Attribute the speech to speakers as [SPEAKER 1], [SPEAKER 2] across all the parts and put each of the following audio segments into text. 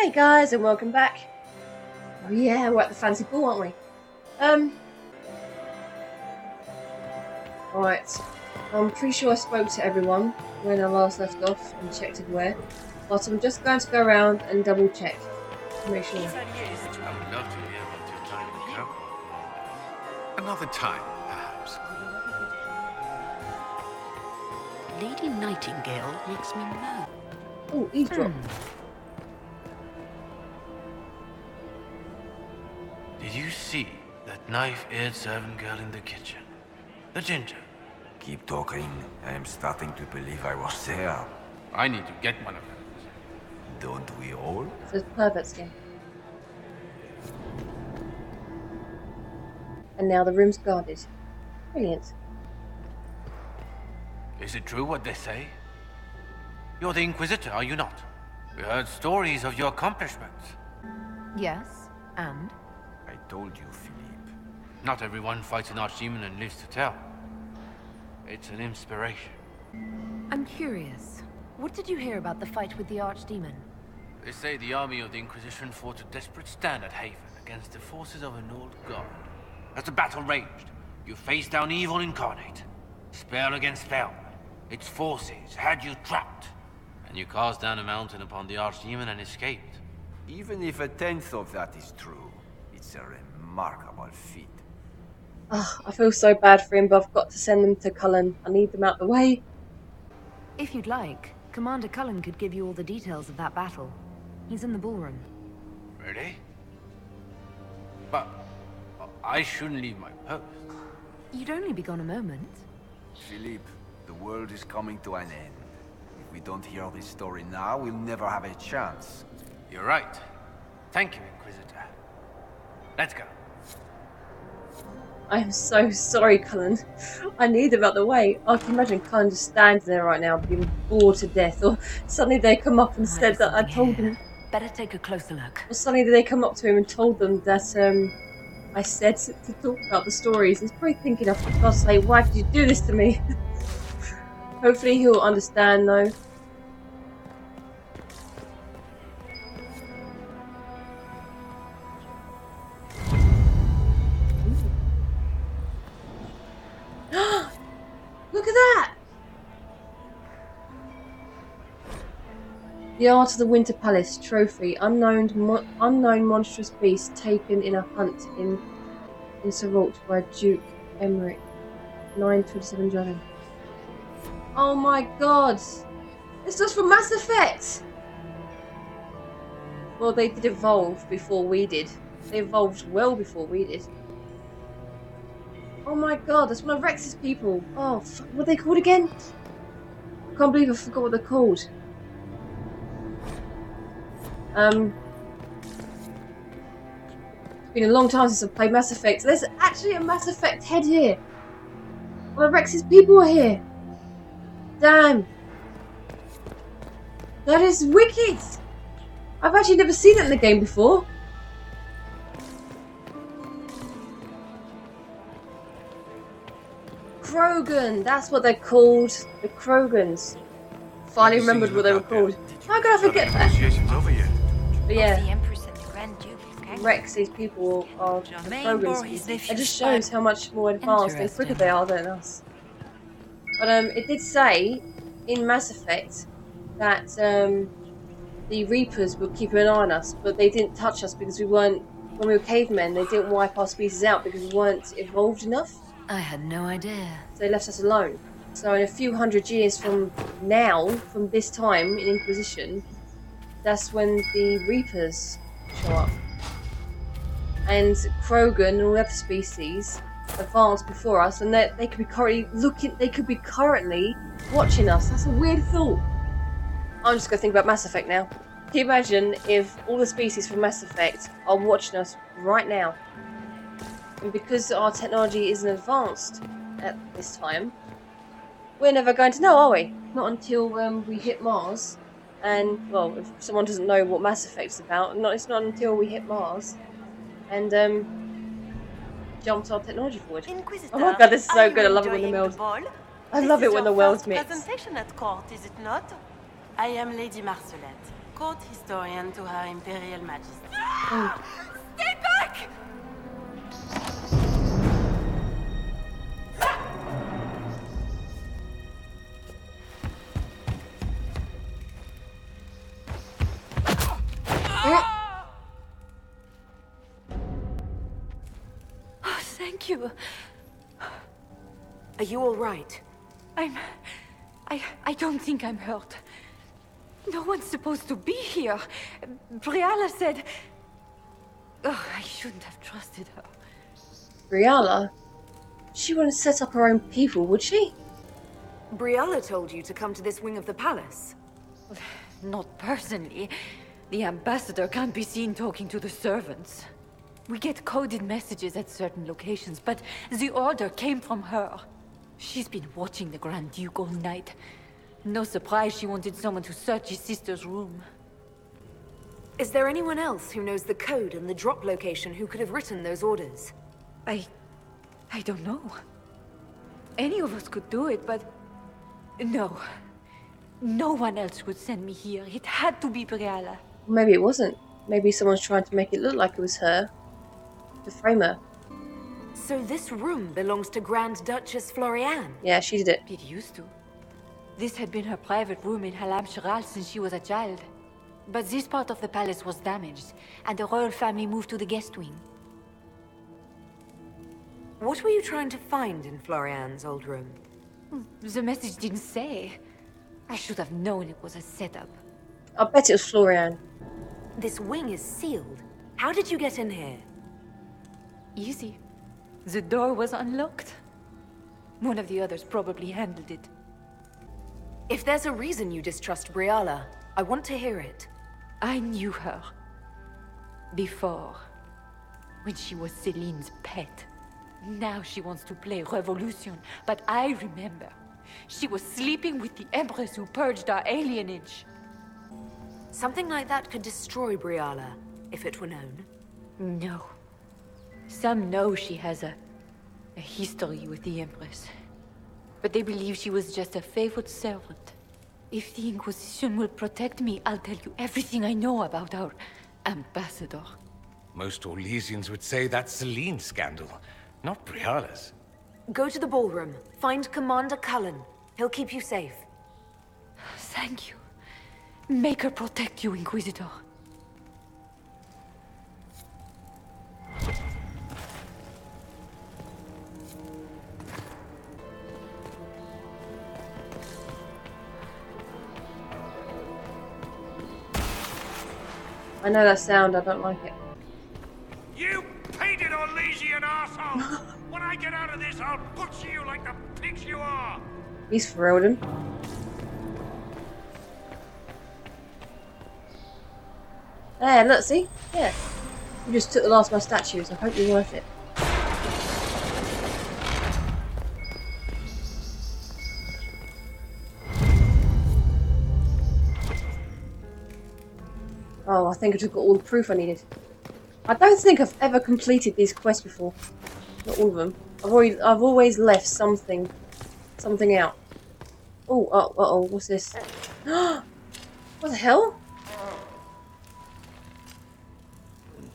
[SPEAKER 1] Hey guys, and welcome back. Oh yeah, we're at the fancy ball, aren't we? Alright. I'm pretty sure I spoke to everyone when I last left off and checked everywhere. But I'm just going to go around and double check to make sure.
[SPEAKER 2] I would love to hear about your time in the capital. Another time, perhaps.
[SPEAKER 3] Lady Nightingale makes me mad.
[SPEAKER 1] Oh, eavesdrop.
[SPEAKER 2] Did you see that knife-eared servant girl in the kitchen? The ginger.
[SPEAKER 4] Keep talking. I am starting to believe I was there.
[SPEAKER 2] I need to get one of them.
[SPEAKER 4] Don't we all?
[SPEAKER 1] So it's pervert skin. And now the room's guarded. Brilliant.
[SPEAKER 2] Is it true what they say? You're the Inquisitor, are you not? We heard stories of your accomplishments.
[SPEAKER 3] Yes, and?
[SPEAKER 4] I told you, Philippe.
[SPEAKER 2] Not everyone fights an archdemon and lives to tell. It's an inspiration.
[SPEAKER 3] I'm curious. What did you hear about the fight with the Archdemon?
[SPEAKER 2] They say the army of the Inquisition fought a desperate stand at Haven against the forces of an old god. As the battle raged, you faced down evil incarnate. Spell against spell. Its forces had you trapped. And you cast down a mountain upon the Archdemon and escaped.
[SPEAKER 4] Even if a tenth of that is true, it's a remarkable feat.
[SPEAKER 1] Oh, I feel so bad for him, but I've got to send them to Cullen. I need them out the way.
[SPEAKER 3] If you'd like, Commander Cullen could give you all the details of that battle. He's in the ballroom.
[SPEAKER 2] Really? But I shouldn't leave my post.
[SPEAKER 3] You'd only be gone a moment.
[SPEAKER 4] Philippe, the world is coming to an end. If we don't hear this story now, we'll never have a chance.
[SPEAKER 2] You're right. Thank you, Inquisitor. Let's go.
[SPEAKER 1] I am so sorry, Cullen. I need them out the way. I can imagine Cullen just standing there right now, being bored to death, or suddenly they come up and said that I told them.
[SPEAKER 3] Better take a closer look.
[SPEAKER 1] Or suddenly they come up to him and told them that I said to talk about the stories. He's probably thinking, oh, for God's sake, why did you do this to me? Hopefully he'll understand, though. Look at that! The Art of the Winter Palace trophy. Unknown monstrous beast taken in a hunt in Saralt by Duke Emmerich. 927 Dragon. Oh my god! This was from Mass Effect! Well, they did evolve before we did. They evolved well before we did. Oh my god, that's one of Rex's people. Oh, what are they called again? I can't believe I forgot what they're called. It's been a long time since I've played Mass Effect. There's actually a Mass Effect head here. One of Rex's people are here. Damn. That is wicked. I've actually never seen it in the game before. Krogan, that's what they're called. The Krogans. Finally remembered what they were called. How could I forget that?
[SPEAKER 2] Over yet.
[SPEAKER 1] But yeah,
[SPEAKER 5] The Empress and the Grand Duke, okay?
[SPEAKER 1] Rex's people are the Krogans. It just shows how much more advanced and quicker they are than us. But it did say in Mass Effect that the Reapers were keeping an eye on us, but they didn't touch us because we weren't. When we were cavemen, they didn't wipe our species out because we weren't evolved enough.
[SPEAKER 3] I had no idea.
[SPEAKER 1] So they left us alone. So in a few hundred years from now, from this time in Inquisition, that's when the Reapers show up. And Krogan and all other species advanced before us, and they could be currently watching us. That's a weird thought. I'm just gonna think about Mass Effect now. Can you imagine if all the species from Mass Effect are watching us right now? And because our technology isn't advanced at this time, we're never going to know, are we? Not until we hit Mars. And, well, if someone doesn't know what Mass Effect's about, it's not until we hit Mars and jumps our technology forward.
[SPEAKER 5] Inquisitor,
[SPEAKER 1] Oh my god, this is so
[SPEAKER 5] are
[SPEAKER 1] good. I
[SPEAKER 5] you
[SPEAKER 1] love it when the
[SPEAKER 5] enjoying
[SPEAKER 1] worlds.
[SPEAKER 5] ball?
[SPEAKER 1] I love
[SPEAKER 5] This
[SPEAKER 1] it when
[SPEAKER 5] is
[SPEAKER 1] the
[SPEAKER 5] your
[SPEAKER 1] worlds
[SPEAKER 5] first
[SPEAKER 1] mix.
[SPEAKER 5] presentation at court, is it not?
[SPEAKER 6] I am Lady Marcelette, court historian to Her Imperial Majesty.
[SPEAKER 5] Stay back! Oh, thank you.
[SPEAKER 3] Are you all right?
[SPEAKER 5] I don't think I'm hurt. No one's supposed to be here. Briala said... Oh, I shouldn't have trusted her.
[SPEAKER 1] Briala? She wouldn't set up her own people, would she?
[SPEAKER 3] Briala told you to come to this wing of the palace.
[SPEAKER 5] Not personally. The ambassador can't be seen talking to the servants. We get coded messages at certain locations, but the order came from her. She's been watching the Grand Duke all night. No surprise she wanted someone to search his sister's room.
[SPEAKER 3] Is there anyone else who knows the code and the drop location who could have written those orders?
[SPEAKER 5] I don't know. Any of us could do it, but... No. No one else would send me here. It had to be Briala.
[SPEAKER 1] Maybe it wasn't. Maybe someone's trying to make it look like it was her. To frame her.
[SPEAKER 3] So this room belongs to Grand Duchess Floriane?
[SPEAKER 1] Yeah, she did it.
[SPEAKER 5] It used to. This had been her private room in Halam Shiral since she was a child. But this part of the palace was damaged, and the royal family moved to the guest wing.
[SPEAKER 3] What were you trying to find in Floriane's old room?
[SPEAKER 5] The message didn't say. I should have known it was a setup.
[SPEAKER 1] I bet it was Florian.
[SPEAKER 3] This wing is sealed. How did you get in here?
[SPEAKER 5] Easy. The door was unlocked. One of the others probably handled it.
[SPEAKER 3] If there's a reason you distrust Briala, I want to hear it.
[SPEAKER 5] I knew her. Before. When she was Celine's pet. Now she wants to play Revolution, but I remember. She was sleeping with the Empress who purged our alienage.
[SPEAKER 3] Something like that could destroy Briala, if it were known.
[SPEAKER 5] No. Some know she has a history with the Empress. But they believe she was just a favored servant. If the Inquisition will protect me, I'll tell you everything I know about our ambassador.
[SPEAKER 7] Most Orlesians would say that's Celine's scandal, not Briala's.
[SPEAKER 3] Go to the ballroom. Find Commander Cullen. He'll keep you safe.
[SPEAKER 5] Thank you. Make her protect you, Inquisitor.
[SPEAKER 1] I know that sound, I don't like it.
[SPEAKER 2] You painted Orlesian arsehole! When I get out of this, I'll butcher you like the pigs you are!
[SPEAKER 1] He's thrilled him. There, look, see? Yeah. You just took the last of my statues. I hope you're worth it. Oh, I think I just got all the proof I needed. I don't think I've ever completed these quests before. Not all of them. I've always left something out. Oh, what's this? What the hell?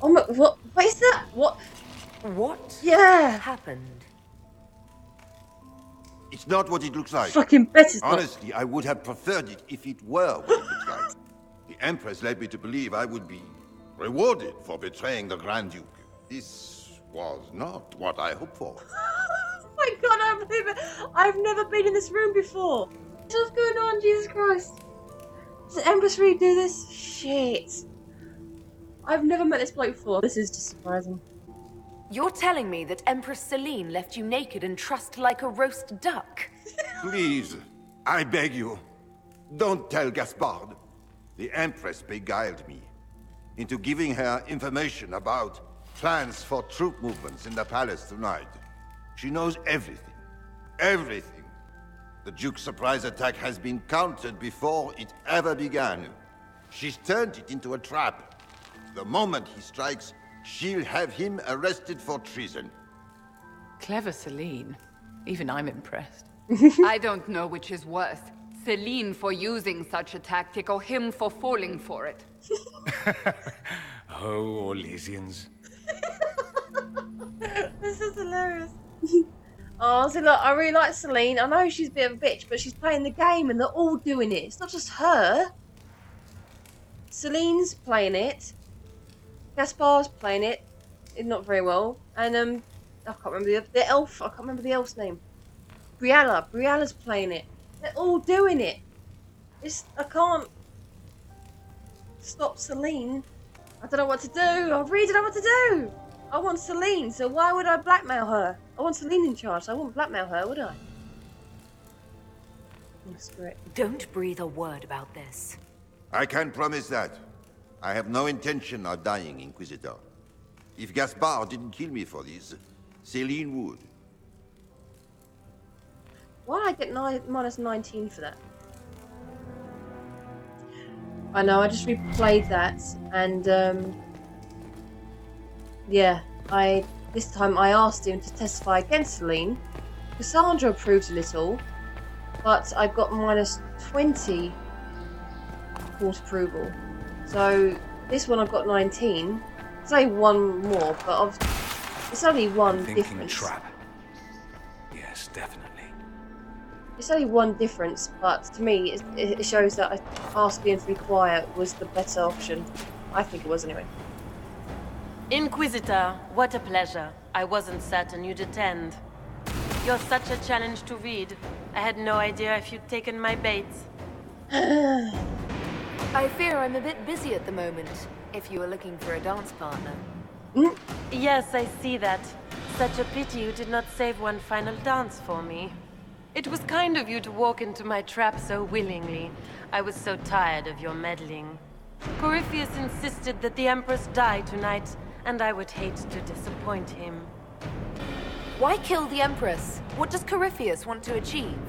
[SPEAKER 1] Oh my, what is that? What?
[SPEAKER 3] What?
[SPEAKER 1] Yeah!
[SPEAKER 3] Happened?
[SPEAKER 8] It's not what it looks like.
[SPEAKER 1] Fucking bet it's not.
[SPEAKER 8] Honestly, I would have preferred it if it were what it looks like. The Empress led me to believe I would be rewarded for betraying the Grand Duke. This was not what I hoped for.
[SPEAKER 1] Oh my god, I don't believe it. I've never been in this room before. What's going on, Jesus Christ? Does the Empress really do this? Shit. I've never met this bloke before. This is just surprising.
[SPEAKER 3] You're telling me that Empress Celine left you naked and trussed like a roast duck?
[SPEAKER 8] Please, I beg you, don't tell Gaspard. The Empress beguiled me into giving her information about plans for troop movements in the palace tonight. She knows everything. Everything. The Duke's surprise attack has been countered before it ever began. She's turned it into a trap. The moment he strikes, she'll have him arrested for treason.
[SPEAKER 9] Clever Celine. Even I'm impressed. I don't know which is worse, Celine for using such a tactic, or him for falling for it?
[SPEAKER 7] Oh, Orlesians.
[SPEAKER 1] This is hilarious. Oh, so look, I really like Celine. I know she's a bit of a bitch, but she's playing the game and they're all doing it. It's not just her. Celine's playing it. Gaspar's playing it. Not very well. And, I can't remember the elf. I can't remember the elf's name. Brialla's playing it. They're all doing it. I can't stop Celine. I don't know what to do. I really don't know what to do. I want Celine, so why would I blackmail her? I want Celine in charge, so I wouldn't blackmail her, would I? Oh, screw it.
[SPEAKER 3] Don't breathe a word about this.
[SPEAKER 8] I can promise that. I have no intention of dying, Inquisitor. If Gaspard didn't kill me for this, Celine would.
[SPEAKER 1] Why did I get minus 19 for that? I know, I just replayed that, and yeah, this time I asked him to testify against Celine. Cassandra approved a little, but I got minus 20 court approval. So this one I've got 19. It's only one more, but it's only one difference.
[SPEAKER 7] Trap. Yes, definitely.
[SPEAKER 1] It's only one difference, but to me, it shows that asking to be quiet was the better option. I think it was anyway.
[SPEAKER 6] Inquisitor, what a pleasure. I wasn't certain you'd attend. You're such a challenge to read. I had no idea if you'd taken my bait.
[SPEAKER 3] I fear I'm a bit busy at the moment, if you were looking for a dance partner.
[SPEAKER 6] Yes, I see that. Such a pity you did not save one final dance for me. It was kind of you to walk into my trap so willingly. I was so tired of your meddling. Corypheus insisted that the Empress die tonight, and I would hate to disappoint him.
[SPEAKER 3] Why kill the Empress? What does Corypheus want to achieve?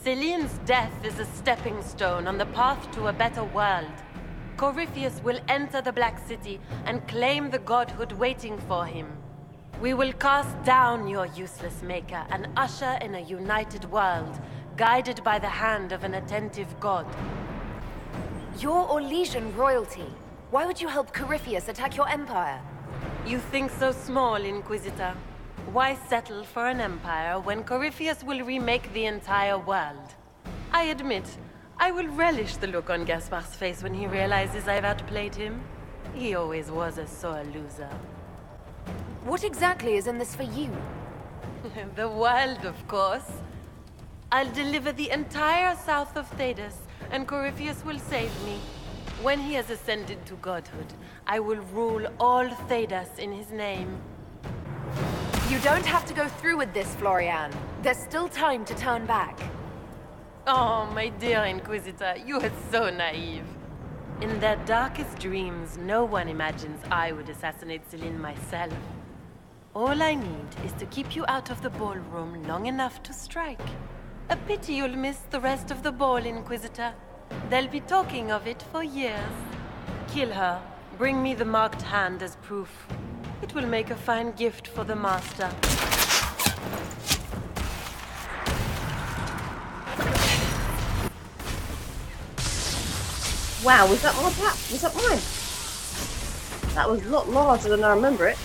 [SPEAKER 6] Celine's death is a stepping stone on the path to a better world. Corypheus will enter the Black City and claim the godhood waiting for him. We will cast down your useless maker and usher in a united world, guided by the hand of an attentive god.
[SPEAKER 3] You're Orlesian royalty. Why would you help Corypheus attack your empire?
[SPEAKER 6] You think so small, Inquisitor. Why settle for an empire when Corypheus will remake the entire world? I admit, I will relish the look on Gaspard's face when he realizes I've outplayed him. He always was a sore loser.
[SPEAKER 3] What exactly is in this for you?
[SPEAKER 6] The world, of course. I'll deliver the entire south of Thedas, and Corypheus will save me. When he has ascended to godhood, I will rule all Thedas in his name.
[SPEAKER 3] You don't have to go through with this, Florian. There's still time to turn back.
[SPEAKER 6] Oh, my dear Inquisitor, you are so naive. In their darkest dreams, no one imagines I would assassinate Celine myself. All I need is to keep you out of the ballroom long enough to strike. A pity you'll miss the rest of the ball, Inquisitor. They'll be talking of it for years. Kill her. Bring me the marked hand as proof. It will make a fine gift for the Master.
[SPEAKER 1] Wow, was that my tap? Was that mine? That was a lot larger than I remember it.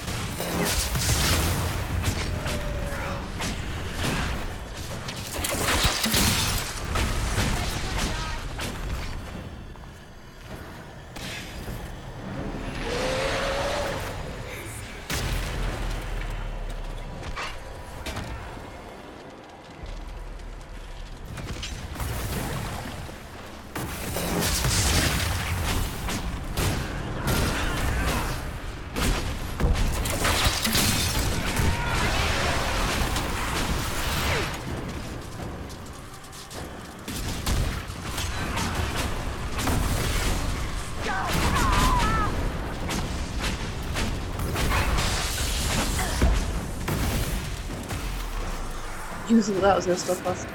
[SPEAKER 1] You thought that was going to stop us.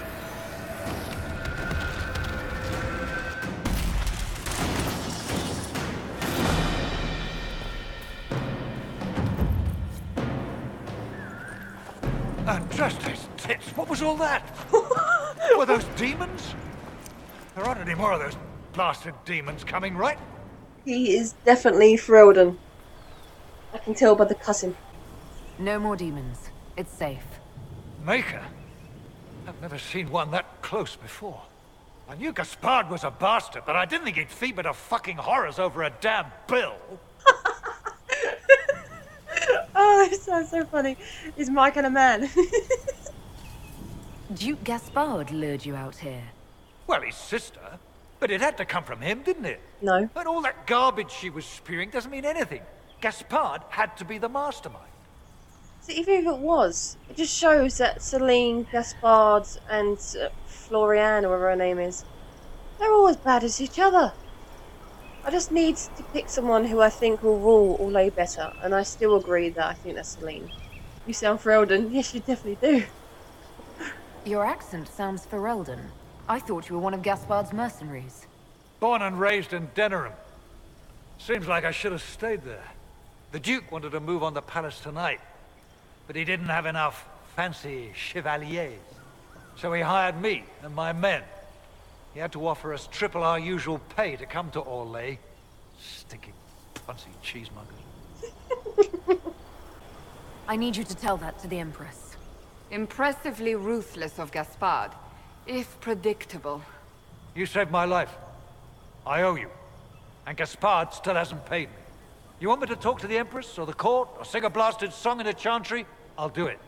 [SPEAKER 7] Just as tits. What was all that? Were those demons?
[SPEAKER 10] There aren't any more of those blasted demons coming, right?
[SPEAKER 1] He is definitely Ferelden. I can tell by the cousin.
[SPEAKER 3] No more demons. It's safe.
[SPEAKER 10] Maker? I've never seen one that close before. I knew Gaspard was a bastard, but I didn't think he'd feed me to fucking horrors over a damn bill.
[SPEAKER 1] Oh, that sounds so funny. Is Mike and a man?
[SPEAKER 3] Duke Gaspard lured you out here.
[SPEAKER 10] Well, his sister. But it had to come from him, didn't it?
[SPEAKER 1] No.
[SPEAKER 10] And all that garbage she was spewing doesn't mean anything. Gaspard had to be the mastermind.
[SPEAKER 1] So even if it was, it just shows that Celine, Gaspard, and Florian, or whatever her name is, they're all as bad as each other. I just need to pick someone who I think will rule Orlais better, and I still agree that I think that's Celine. You sound Ferelden. Yes, you definitely do.
[SPEAKER 3] Your accent sounds Ferelden. I thought you were one of Gaspard's mercenaries.
[SPEAKER 10] Born and raised in Denerim. Seems like I should have stayed there. The Duke wanted to move on the palace tonight, but he didn't have enough fancy chevaliers. So he hired me and my men. He had to offer us triple our usual pay to come to Orlais. Stinking fancy cheesemongers.
[SPEAKER 3] I need you to tell that to the Empress.
[SPEAKER 9] Impressively ruthless of Gaspard, if predictable.
[SPEAKER 10] You saved my life. I owe you. And Gaspard still hasn't paid me. You want me to talk to the Empress, or the court, or sing a blasted song in the chantry? I'll do it.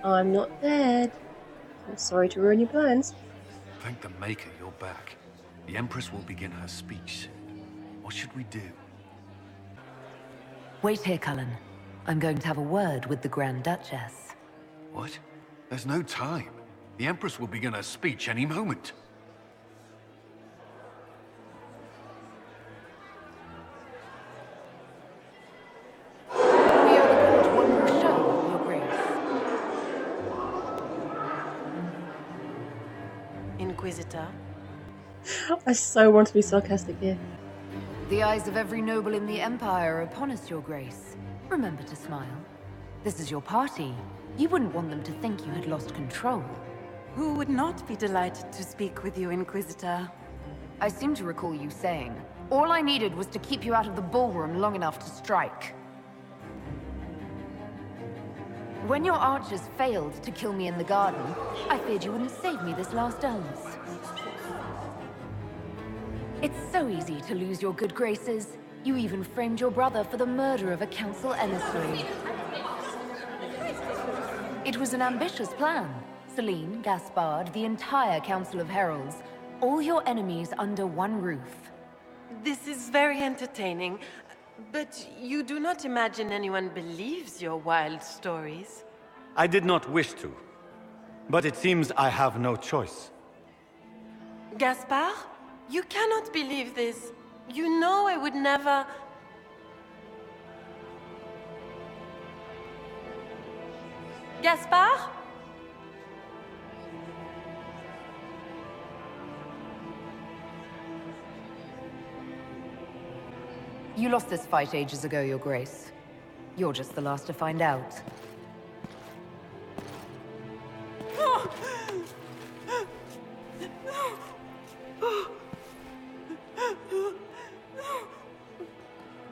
[SPEAKER 1] I'm not dead. I'm sorry to ruin your plans.
[SPEAKER 11] Thank the Maker you're back. The Empress will begin her speech soon. What should we do?
[SPEAKER 3] Wait here, Cullen. I'm going to have a word with the Grand Duchess.
[SPEAKER 11] What? There's no time. The Empress will begin her speech any moment.
[SPEAKER 6] Inquisitor.
[SPEAKER 1] I so want to be sarcastic here.
[SPEAKER 3] The eyes of every noble in the Empire are upon us, Your Grace. Remember to smile. This is your party. You wouldn't want them to think you had lost control.
[SPEAKER 6] Who would not be delighted to speak with you, Inquisitor?
[SPEAKER 3] I seem to recall you saying, all I needed was to keep you out of the ballroom long enough to strike. When your archers failed to kill me in the garden, I feared you wouldn't save me this last dance. It's so easy to lose your good graces. You even framed your brother for the murder of a council emissary. It was an ambitious plan. Celine, Gaspard, the entire Council of Heralds, all your enemies under one roof.
[SPEAKER 6] This is very entertaining, but you do not imagine anyone believes your wild stories?
[SPEAKER 12] I did not wish to, but it seems I have no choice.
[SPEAKER 6] Gaspard? You cannot believe this. You know I would never... Gaspard?
[SPEAKER 3] You lost this fight ages ago, Your Grace. You're just the last to find out.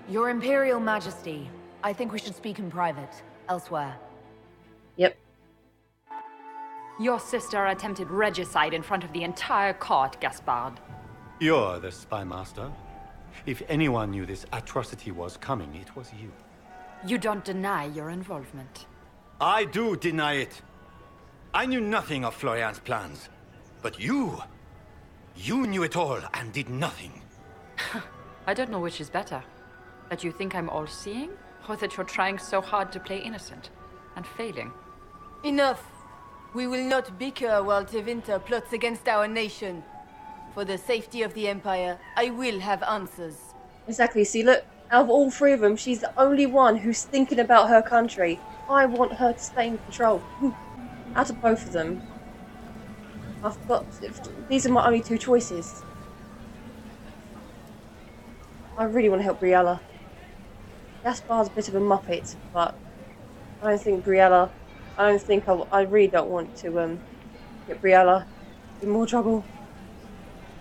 [SPEAKER 3] Your Imperial Majesty, I think we should speak in private, elsewhere.
[SPEAKER 1] Yep.
[SPEAKER 13] Your sister attempted regicide in front of the entire court, Gaspard.
[SPEAKER 12] You're the spy master. If anyone knew this atrocity was coming, it was you.
[SPEAKER 13] You don't deny your involvement.
[SPEAKER 12] I do deny it. I knew nothing of Florian's plans. But you knew it all and did nothing.
[SPEAKER 13] I don't know which is better. That you think I'm all-seeing, or that you're trying so hard to play innocent and failing.
[SPEAKER 14] Enough. We will not bicker while Tevinter plots against our nation. For the safety of the Empire, I will have answers.
[SPEAKER 1] Exactly. See, look, out of all three of them, she's the only one who's thinking about her country. I want her to stay in control. Out of both of them, these are my only two choices. I really want to help Briella. Gaspard's a bit of a muppet, but I don't think Briella. I really don't want to get Briella in more trouble.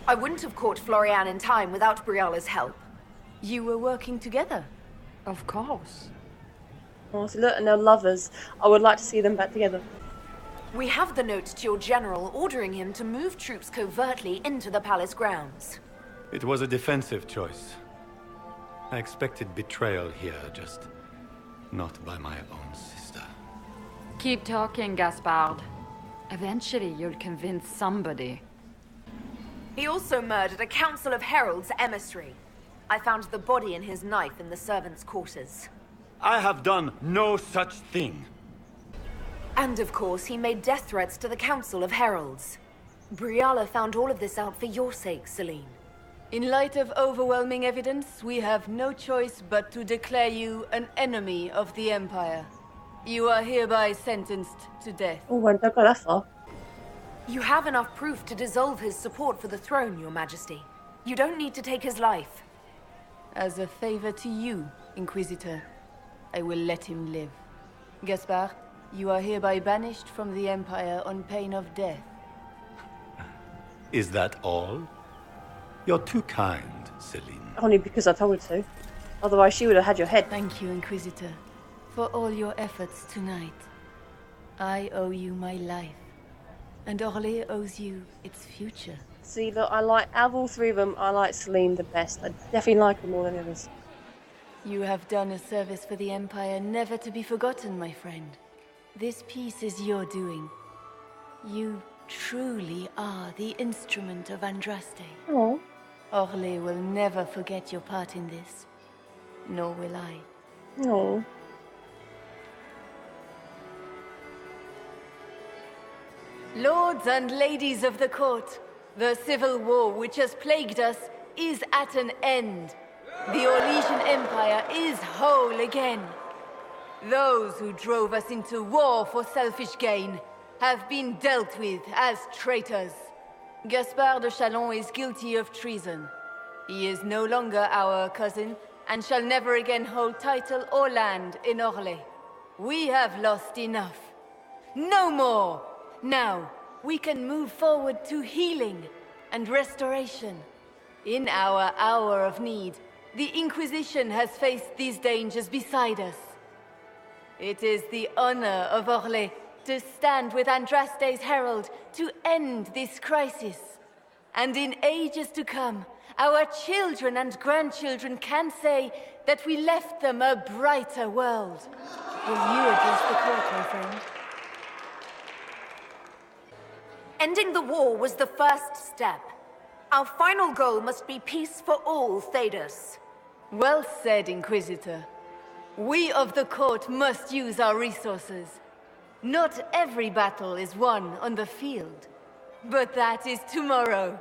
[SPEAKER 3] I wouldn't have caught Florian in time without Briella's help.
[SPEAKER 14] You were working together?
[SPEAKER 13] Of course.
[SPEAKER 1] Oh, so look, and they're lovers. I would like to see them back together.
[SPEAKER 3] We have the note to your general ordering him to move troops covertly into the palace grounds.
[SPEAKER 12] It was a defensive choice. I expected betrayal here, just not by my own sister.
[SPEAKER 13] Keep talking, Gaspard. Eventually you'll convince somebody.
[SPEAKER 3] He also murdered a council of heralds emissary. I found the body and his knife in the servants' quarters.
[SPEAKER 12] I have done no such thing.
[SPEAKER 3] And of course, he made death threats to the council of heralds. Briella found all of this out for your sake, Celine.
[SPEAKER 14] In light of overwhelming evidence, we have no choice but to declare you an enemy of the Empire. You are hereby sentenced to death.
[SPEAKER 1] Oh, don't go that far.
[SPEAKER 3] You have enough proof to dissolve his support for the throne, Your Majesty. You don't need to take his life.
[SPEAKER 14] As a favor to you, Inquisitor, I will let him live. Gaspard, you are hereby banished from the Empire on pain of death.
[SPEAKER 12] Is that all? You're too kind, Celine.
[SPEAKER 1] Only because I told her to. Otherwise, she would have had your head.
[SPEAKER 14] Thank you, Inquisitor, for all your efforts tonight. I owe you my life, and Orlais owes you its future.
[SPEAKER 1] See, look, out of all three of them, I like Celine the best. I definitely like her more than the others.
[SPEAKER 14] You have done a service for the Empire never to be forgotten, my friend. This piece is your doing. You truly are the instrument of Andraste.
[SPEAKER 1] Oh.
[SPEAKER 14] Orlais will never forget your part in this. Nor will I.
[SPEAKER 1] Oh.
[SPEAKER 14] Lords and ladies of the court, the civil war which has plagued us is at an end. The Orlesian Empire is whole again. Those who drove us into war for selfish gain have been dealt with as traitors. Gaspard de Chalon is guilty of treason. He is no longer our cousin and shall never again hold title or land in Orlais. We have lost enough. No more! Now, we can move forward to healing and restoration. In our hour of need, the Inquisition has faced these dangers beside us. It is the honor of Orlais to stand with Andraste's herald to end this crisis. And in ages to come, our children and grandchildren can say that we left them a brighter world. Will you address the court, my friend?
[SPEAKER 3] Ending the war was the first step. Our final goal must be peace for all Thedas.
[SPEAKER 14] Well said, Inquisitor. We of the court must use our resources. Not every battle is won on the field, but that is tomorrow.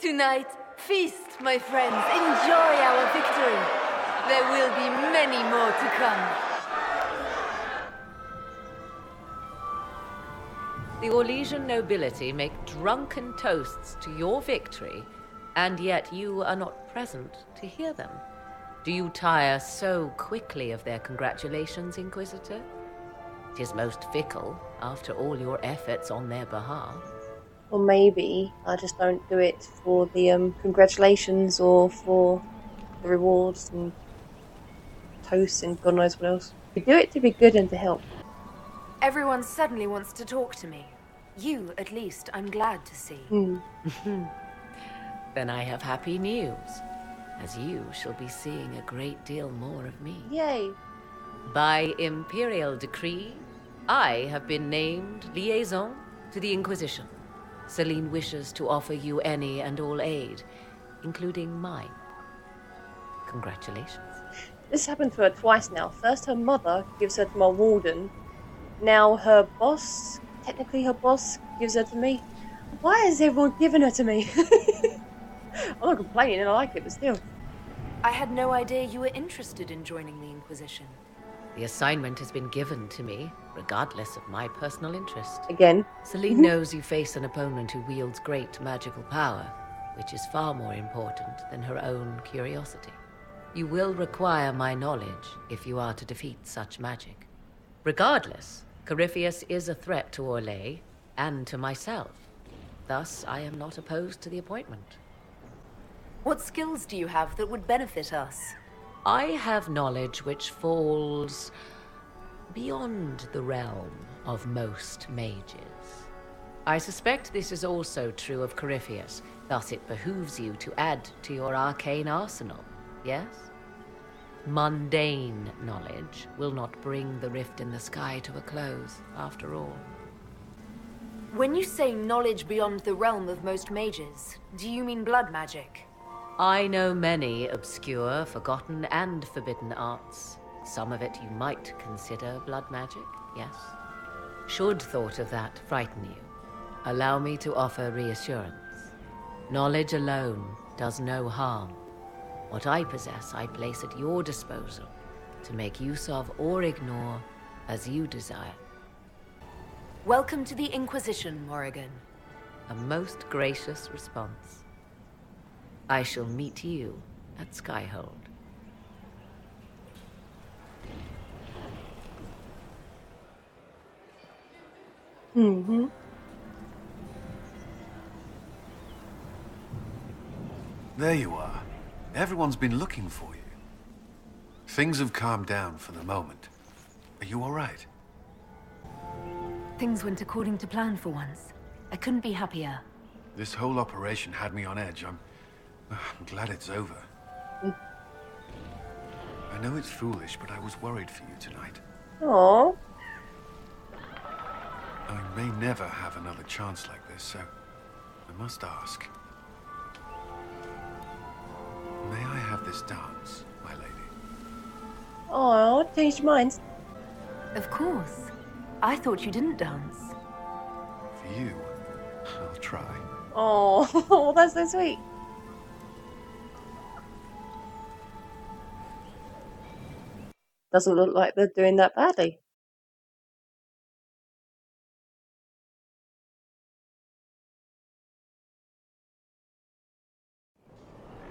[SPEAKER 14] Tonight, feast, my friends. Enjoy our victory. There will be many more to come.
[SPEAKER 15] The Orlesian nobility make drunken toasts to your victory, and yet you are not present to hear them. Do you tire so quickly of their congratulations, Inquisitor? It is most fickle, after all your efforts on their behalf.
[SPEAKER 1] Or maybe I just don't do it for the congratulations or for the rewards and toasts and God knows what else. We do it to be good and to help.
[SPEAKER 3] Everyone suddenly wants to talk to me. You, at least, I'm glad to see.
[SPEAKER 15] Then I have happy news, as you shall be seeing a great deal more of me.
[SPEAKER 1] Yay!
[SPEAKER 15] By imperial decree, I have been named liaison to the Inquisition. Celine wishes to offer you any and all aid, including mine. Congratulations.
[SPEAKER 1] This happened to her twice now. First her mother gives her to my warden. Now her boss, technically her boss, gives her to me. Why is everyone giving her to me? I'm not complaining, I like it, but still.
[SPEAKER 14] I had no idea you were interested in joining the Inquisition.
[SPEAKER 15] The assignment has been given to me, regardless of my personal interest.
[SPEAKER 1] Again.
[SPEAKER 15] Celine knows you face an opponent who wields great magical power, which is far more important than her own curiosity. You will require my knowledge if you are to defeat such magic. Regardless, Corypheus is a threat to Orlais and to myself. Thus, I am not opposed to the appointment.
[SPEAKER 14] What skills do you have that would benefit us?
[SPEAKER 15] I have knowledge which falls beyond the realm of most mages. I suspect this is also true of Corypheus, thus it behooves you to add to your arcane arsenal, yes? Mundane knowledge will not bring the rift in the sky to a close, after all.
[SPEAKER 14] When you say knowledge beyond the realm of most mages, do you mean blood magic?
[SPEAKER 15] I know many obscure, forgotten, and forbidden arts. Some of it you might consider blood magic, yes? Should thought of that frighten you, allow me to offer reassurance. Knowledge alone does no harm. What I possess, I place at your disposal to make use of or ignore as you desire.
[SPEAKER 14] Welcome to the Inquisition, Morrigan.
[SPEAKER 15] A most gracious response. I shall meet you at Skyhold.
[SPEAKER 1] Mm-hmm.
[SPEAKER 11] There you are. Everyone's been looking for you. Things have calmed down for the moment. Are you all right?
[SPEAKER 3] Things went according to plan for once. I couldn't be happier.
[SPEAKER 11] This whole operation had me on edge. I'm glad it's over. I know it's foolish, but I was worried for you tonight.
[SPEAKER 1] Aww.
[SPEAKER 11] I may never have another chance like this, so I must ask. May I have this dance, my lady?
[SPEAKER 1] Oh, changed your mind.
[SPEAKER 3] Of course. I thought you didn't dance.
[SPEAKER 11] For you, I'll try.
[SPEAKER 1] Oh, that's so sweet. Doesn't look like they're doing that badly.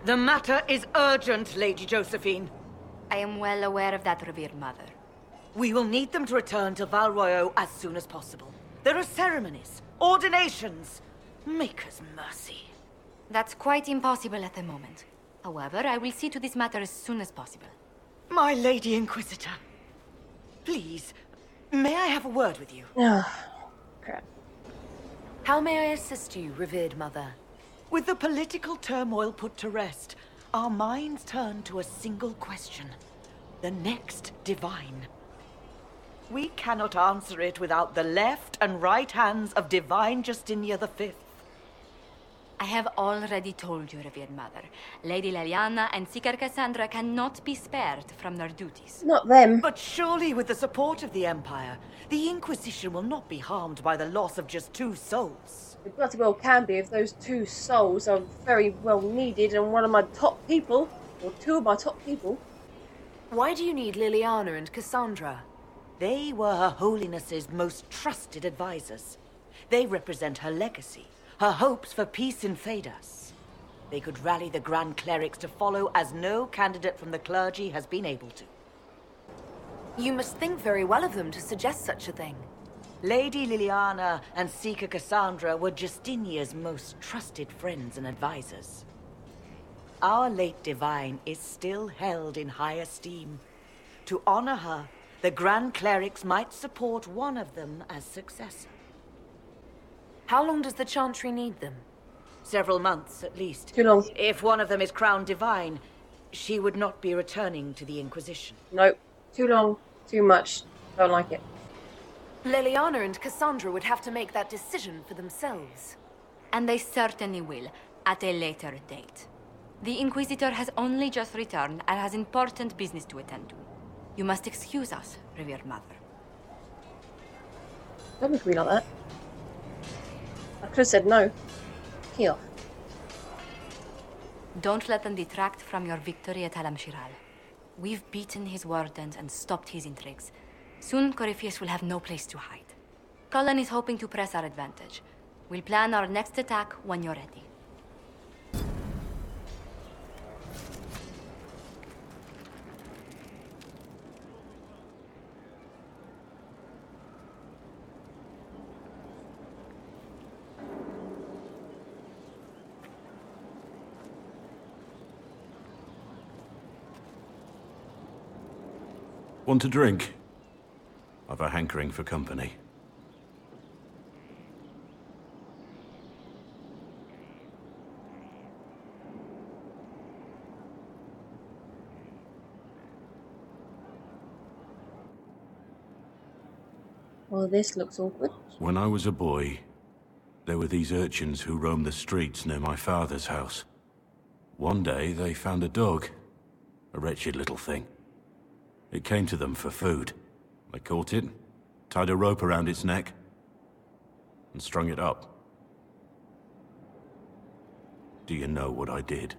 [SPEAKER 16] The matter is urgent, Lady Josephine.
[SPEAKER 17] I am well aware of that, revered mother.
[SPEAKER 16] We will need them to return to Val Royeaux as soon as possible. There are ceremonies, ordinations. Maker's mercy.
[SPEAKER 17] That's quite impossible at the moment. However, I will see to this matter as soon as possible.
[SPEAKER 16] My Lady Inquisitor. Please, may I have a word with you?
[SPEAKER 1] Oh, crap.
[SPEAKER 14] How may I assist you, revered mother?
[SPEAKER 16] With the political turmoil put to rest, our minds turn to a single question. The next divine. We cannot answer it without the left and right hands of Divine Justinia V.
[SPEAKER 17] I have already told you, revered mother. Lady Leliana and Seeker Cassandra cannot be spared from their duties.
[SPEAKER 1] Not them.
[SPEAKER 16] But surely with the support of the Empire, the Inquisition will not be harmed by the loss of just 2 souls.
[SPEAKER 1] It bloody well can be if those 2 souls are very well needed and one of my top people, or 2 of my top people.
[SPEAKER 14] Why do you need Liliana and Cassandra?
[SPEAKER 16] They were Her Holiness's most trusted advisors. They represent her legacy, her hopes for peace in Phaedos. They could rally the Grand Clerics to follow as no candidate from the clergy has been able to.
[SPEAKER 14] You must think very well of them to suggest such a thing.
[SPEAKER 16] Lady Liliana and Seeker Cassandra were Justinia's most trusted friends and advisors. Our late divine is still held in high esteem. To honor her, the Grand Clerics might support one of them as successor.
[SPEAKER 14] How long does the Chantry need them?
[SPEAKER 16] Several months, at least.
[SPEAKER 1] Too long.
[SPEAKER 16] If one of them is crowned divine, she would not be returning to the Inquisition.
[SPEAKER 1] Nope. Too long. Too much. Don't like it.
[SPEAKER 14] Liliana and Cassandra would have to make that decision for themselves.
[SPEAKER 17] And they certainly will, at a later date. The Inquisitor has only just returned and has important business to attend to. You must excuse us, revered mother.
[SPEAKER 1] Don't look at me like that. I could have said no. Here.
[SPEAKER 17] Don't let them detract from your victory at Alam-Shiral. We've beaten his wardens and stopped his intrigues. Soon, Corypheus will have no place to hide. Cullen is hoping to press our advantage. We'll plan our next attack when you're ready.
[SPEAKER 18] Want a drink? I've a hankering for company.
[SPEAKER 1] Well, this looks awkward.
[SPEAKER 18] When I was a boy, there were these urchins who roamed the streets near my father's house. One day, they found a dog. A wretched little thing. It came to them for food. They caught it, tied a rope around its neck, and strung it up. Do you know what I did?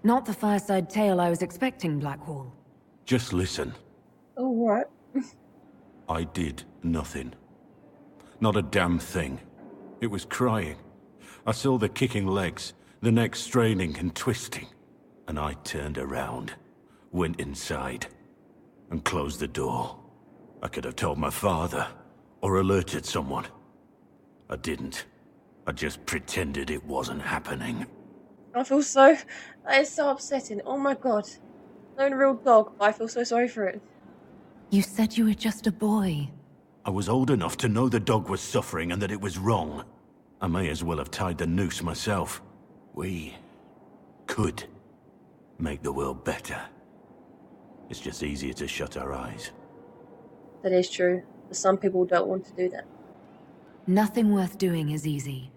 [SPEAKER 3] Not the fireside tale I was expecting, Blackwall.
[SPEAKER 18] Just listen.
[SPEAKER 1] Oh, right.
[SPEAKER 18] I did nothing. Not a damn thing. It was crying. I saw the kicking legs, the neck straining and twisting. And I turned around, went inside, and closed the door. I could have told my father, or alerted someone. I didn't. I just pretended it wasn't happening.
[SPEAKER 1] I feel so... That is so upsetting. Oh my god. Not a real dog, but I feel so sorry for it.
[SPEAKER 3] You said you were just a boy.
[SPEAKER 18] I was old enough to know the dog was suffering and that it was wrong. I may as well have tied the noose myself. We could make the world better. It's just easier to shut our eyes.
[SPEAKER 1] That is true, but some people don't want to do that.
[SPEAKER 3] Nothing worth doing is easy.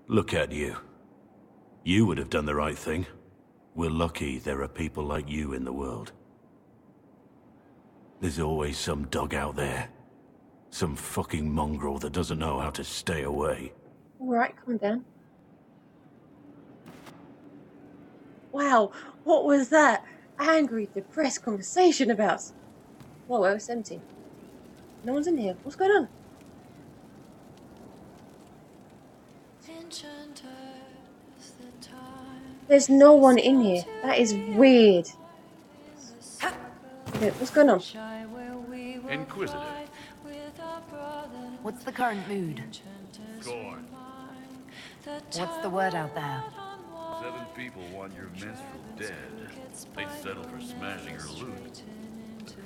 [SPEAKER 18] Look at you. You would have done the right thing. We're lucky there are people like you in the world. There's always some dog out there. Some fucking mongrel that doesn't know how to stay away.
[SPEAKER 1] Alright, calm down. Wow, what was that angry, depressed conversation about? Whoa, well, it's empty. No one's in here. What's going on? There's no one in here. That is weird. Okay, what's going on?
[SPEAKER 19] Inquisitor.
[SPEAKER 3] What's the current mood?
[SPEAKER 19] Gorn.
[SPEAKER 3] What's the word out there?
[SPEAKER 19] 7 people want your minstrel dead. They'd settle for smashing her loot.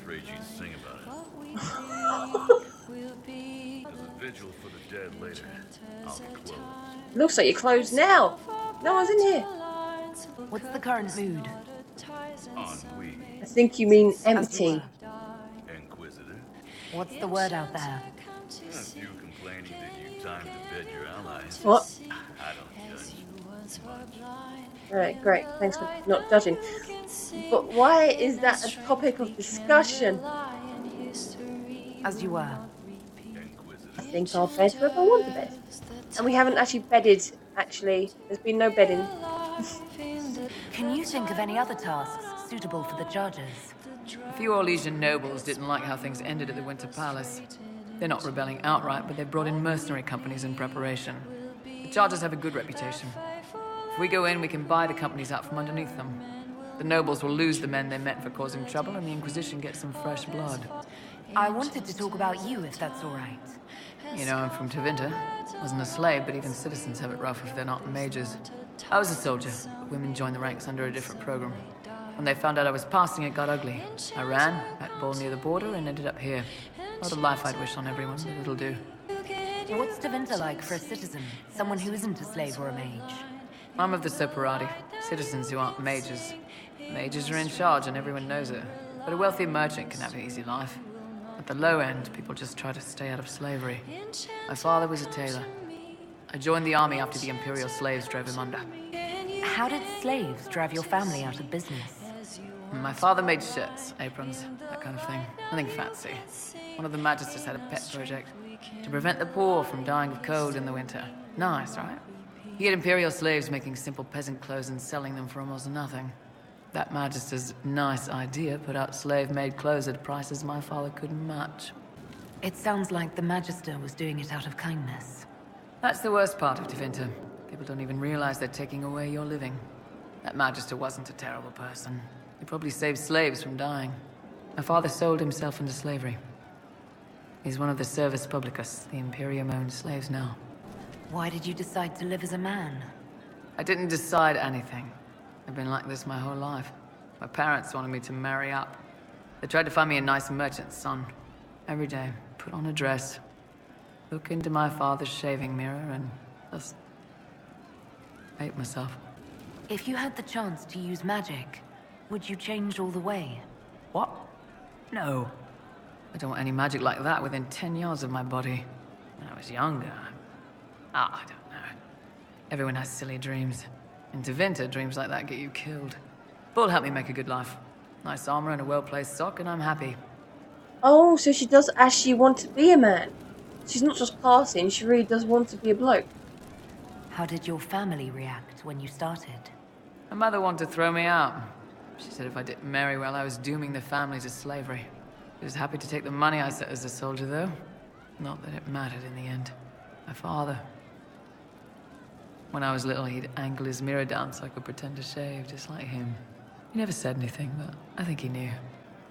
[SPEAKER 19] Afraid she'd sing about it. There's a vigil for the dead later. I'll be closed.
[SPEAKER 1] Looks like you're closed now. No one's in here.
[SPEAKER 3] What's the current mood?
[SPEAKER 19] Ennui.
[SPEAKER 1] I think you mean empty.
[SPEAKER 19] Inquisitor.
[SPEAKER 3] What's the word out there?
[SPEAKER 19] A few complaining that you timed to bed your allies.
[SPEAKER 1] What?
[SPEAKER 19] I don't judge.
[SPEAKER 1] Alright, great. Thanks for not judging. But why is that a topic of discussion?
[SPEAKER 3] As you were.
[SPEAKER 1] I think I'll bed wherever I want to bed. And we haven't actually bedded, actually. There's been no bedding.
[SPEAKER 3] Can you think of any other tasks suitable for the judges?
[SPEAKER 13] A few Orlesian nobles didn't like how things ended at the Winter Palace. They're not rebelling outright, but they've brought in mercenary companies in preparation. The Chargers have a good reputation. If we go in, we can buy the companies out from underneath them. The nobles will lose the men they met for causing trouble, and the Inquisition gets some fresh blood.
[SPEAKER 3] I wanted to talk about you, if that's all right.
[SPEAKER 13] You know, I'm from Tevinter. Wasn't a slave, but even citizens have it rough if they're not mages. I was a soldier, but women joined the ranks under a different program. When they found out I was passing, it got ugly. I ran, at ball near the border, and ended up here. Not a life I'd wish on everyone, but it'll do.
[SPEAKER 3] What's Tevinter like for a citizen? Someone who isn't a slave or a mage?
[SPEAKER 13] I'm of the Separati, citizens who aren't mages. Mages are in charge and everyone knows it. But a wealthy merchant can have an easy life. At the low end, people just try to stay out of slavery. My father was a tailor. I joined the army after the Imperial slaves drove him under.
[SPEAKER 3] How did slaves drive your family out of business?
[SPEAKER 13] My father made shirts, aprons, that kind of thing. Nothing fancy. One of the magisters had a pet project. To prevent the poor from dying of cold in the winter. Nice, right? You get Imperial slaves making simple peasant clothes and selling them for almost nothing. That Magister's nice idea put out slave-made clothes at prices my father couldn't match.
[SPEAKER 3] It sounds like the Magister was doing it out of kindness.
[SPEAKER 13] That's the worst part of Tevinter. People don't even realize they're taking away your living. That Magister wasn't a terrible person. He probably saved slaves from dying. My father sold himself into slavery. He's one of the Servus Publicus, the Imperium-owned slaves now.
[SPEAKER 3] Why did you decide to live as a man?
[SPEAKER 13] I didn't decide anything. I've been like this my whole life. My parents wanted me to marry up. They tried to find me a nice merchant's son. Every day, put on a dress, look into my father's shaving mirror, and just hate myself.
[SPEAKER 3] If you had the chance to use magic, would you change all the way?
[SPEAKER 13] What? No. I don't want any magic like that within 10 yards of my body. When I was younger, I don't know. Everyone has silly dreams. In Tevinter, dreams like that get you killed. Bull helped me make a good life. Nice armor and a well-placed sock, and I'm happy.
[SPEAKER 1] Oh, so she does actually want to be a man. She's not just passing, she really does want to be a bloke.
[SPEAKER 3] How did your family react when you started?
[SPEAKER 13] My mother wanted to throw me out. She said if I didn't marry well, I was dooming the family to slavery. She was happy to take the money I set as a soldier, though. Not that it mattered in the end. My father. When I was little, he'd angle his mirror down so I could pretend to shave, just like him. He never said anything, but I think he knew.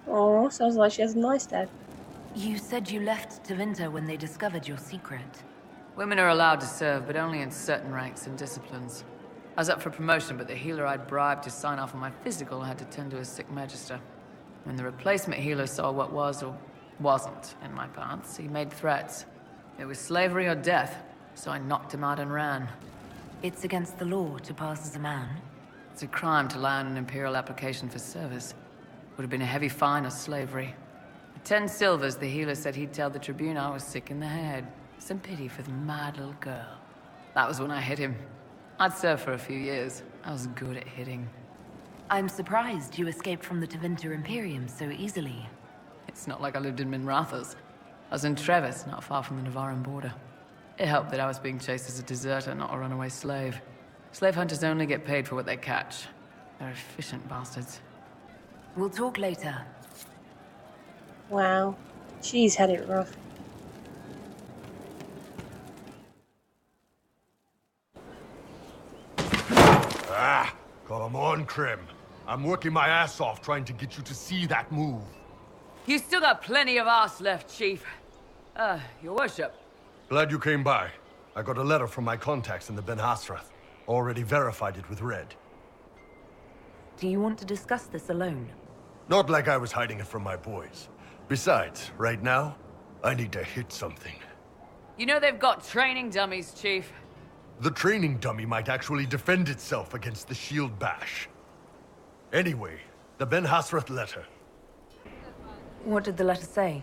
[SPEAKER 1] Oh, sounds like she has a nice dad.
[SPEAKER 3] You said you left Tevinter when they discovered your secret.
[SPEAKER 13] Women are allowed to serve, but only in certain ranks and disciplines. I was up for promotion, but the healer I'd bribed to sign off on my physical had to tend to a sick magister. When the replacement healer saw what was or wasn't in my pants, he made threats. It was slavery or death, so I knocked him out and ran.
[SPEAKER 3] It's against the law to pass as a man.
[SPEAKER 13] It's a crime to lie on an Imperial application for service. Would have been a heavy fine or slavery. For 10 silvers, the healer said he'd tell the Tribune I was sick in the head. Some pity for the mad little girl. That was when I hit him. I'd served for a few years. I was good at hitting.
[SPEAKER 3] I'm surprised you escaped from the Tevinter Imperium so easily.
[SPEAKER 13] It's not like I lived in Minrathous. I was in Trevis, not far from the Navaran border. It helped that I was being chased as a deserter, not a runaway slave. Slave hunters only get paid for what they catch. They're efficient bastards.
[SPEAKER 3] We'll talk later.
[SPEAKER 1] Wow. She's had it rough.
[SPEAKER 20] Ah, come on, Krim. I'm working my ass off trying to get you to see that move.
[SPEAKER 13] You still got plenty of arse left, Chief. Your worship.
[SPEAKER 20] Glad you came by. I got a letter from my contacts in the Ben Hasrath. Already verified it with Red.
[SPEAKER 3] Do you want to discuss this alone?
[SPEAKER 20] Not like I was hiding it from my boys. Besides, right now, I need to hit something.
[SPEAKER 13] You know they've got training dummies, Chief.
[SPEAKER 20] The training dummy might actually defend itself against the shield bash. Anyway, the Ben Hasrath letter.
[SPEAKER 3] What did the letter say?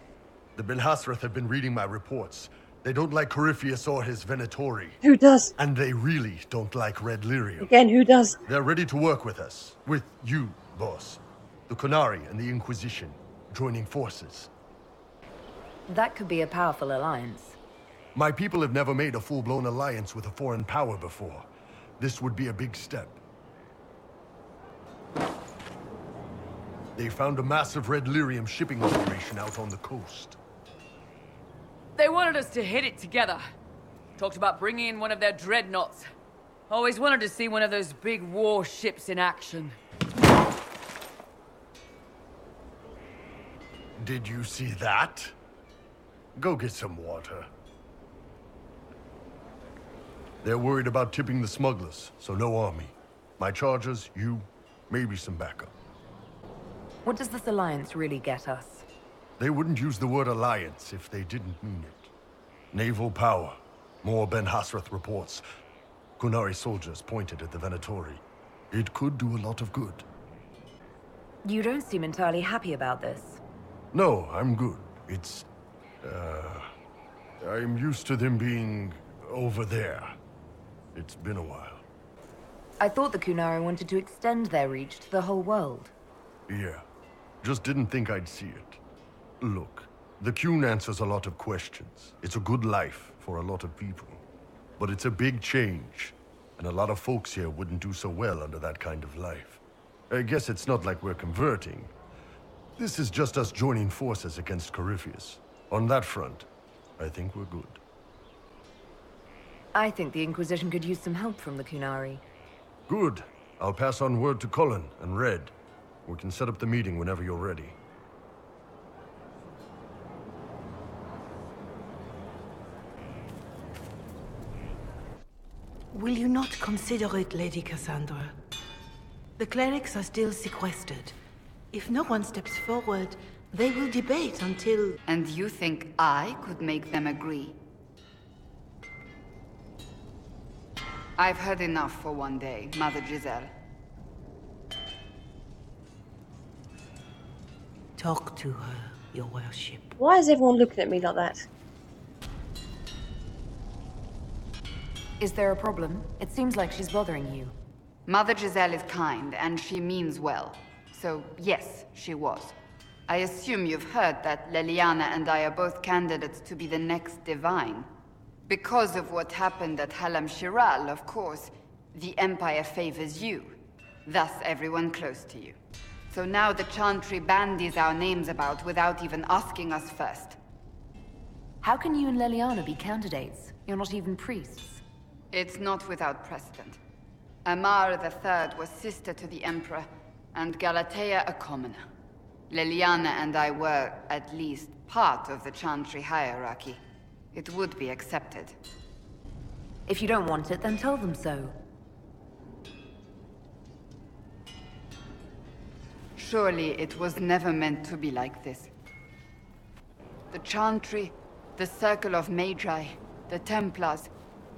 [SPEAKER 20] The Ben Hasrath have been reading my reports. They don't like Corypheus or his Venatori.
[SPEAKER 1] Who does?
[SPEAKER 20] And they really don't like Red Lyrium.
[SPEAKER 1] Again, who does?
[SPEAKER 20] They're ready to work with us. With you, boss. The Qunari and the Inquisition, joining forces.
[SPEAKER 3] That could be a powerful alliance.
[SPEAKER 20] My people have never made a full-blown alliance with a foreign power before. This would be a big step. They found a massive Red Lyrium shipping operation out on the coast.
[SPEAKER 13] They wanted us to hit it together. Talked about bringing in one of their dreadnoughts. Always wanted to see one of those big warships in action.
[SPEAKER 20] Did you see that? Go get some water. They're worried about tipping the smugglers, so no army. My chargers, you, maybe some backup.
[SPEAKER 3] What does this alliance really get us?
[SPEAKER 20] They wouldn't use the word alliance if they didn't mean it. Naval power. More Ben Hasrath reports. Qunari soldiers pointed at the Venatori. It could do a lot of good.
[SPEAKER 3] You don't seem entirely happy about this.
[SPEAKER 20] No, I'm good. It's... I'm used to them being over there. It's been a while.
[SPEAKER 3] I thought the Qunari wanted to extend their reach to the whole world.
[SPEAKER 20] Yeah. Just didn't think I'd see it. Look, The Qun answers a lot of questions. It's a good life for a lot of people. But it's a big change, and a lot of folks here wouldn't do so well under that kind of life. I guess it's not like we're converting. This is just us joining forces against Corypheus. On that front, I think we're good.
[SPEAKER 3] I think the Inquisition could use some help from the Qunari.
[SPEAKER 20] Good. I'll pass on word to Cullen and Red. We can set up the meeting whenever you're ready.
[SPEAKER 21] Will you not consider it, Lady Cassandra? The clerics are still sequestered. If no one steps forward, they will debate until...
[SPEAKER 9] And you think I could make them agree? I've heard enough for one day, Mother Giselle.
[SPEAKER 21] Talk to her, your worship.
[SPEAKER 1] Why is everyone looking at me like that?
[SPEAKER 3] Is there a problem? It seems like she's bothering you.
[SPEAKER 9] Mother Giselle is kind, and she means well. So, yes, she was. I assume you've heard that Leliana and I are both candidates to be the next Divine. Because of what happened at Halam Shiral, of course, the Empire favors you. Thus, everyone close to you. So now the Chantry bandies our names about without even asking us first.
[SPEAKER 3] How can you and Leliana be candidates? You're not even priests.
[SPEAKER 9] It's not without precedent. Amar III was sister to the Emperor, and Galatea a commoner. Leliana and I were, at least, part of the Chantry hierarchy. It would be accepted.
[SPEAKER 3] If you don't want it, then tell them so.
[SPEAKER 9] Surely it was never meant to be like this. The Chantry, the Circle of Magi, the Templars,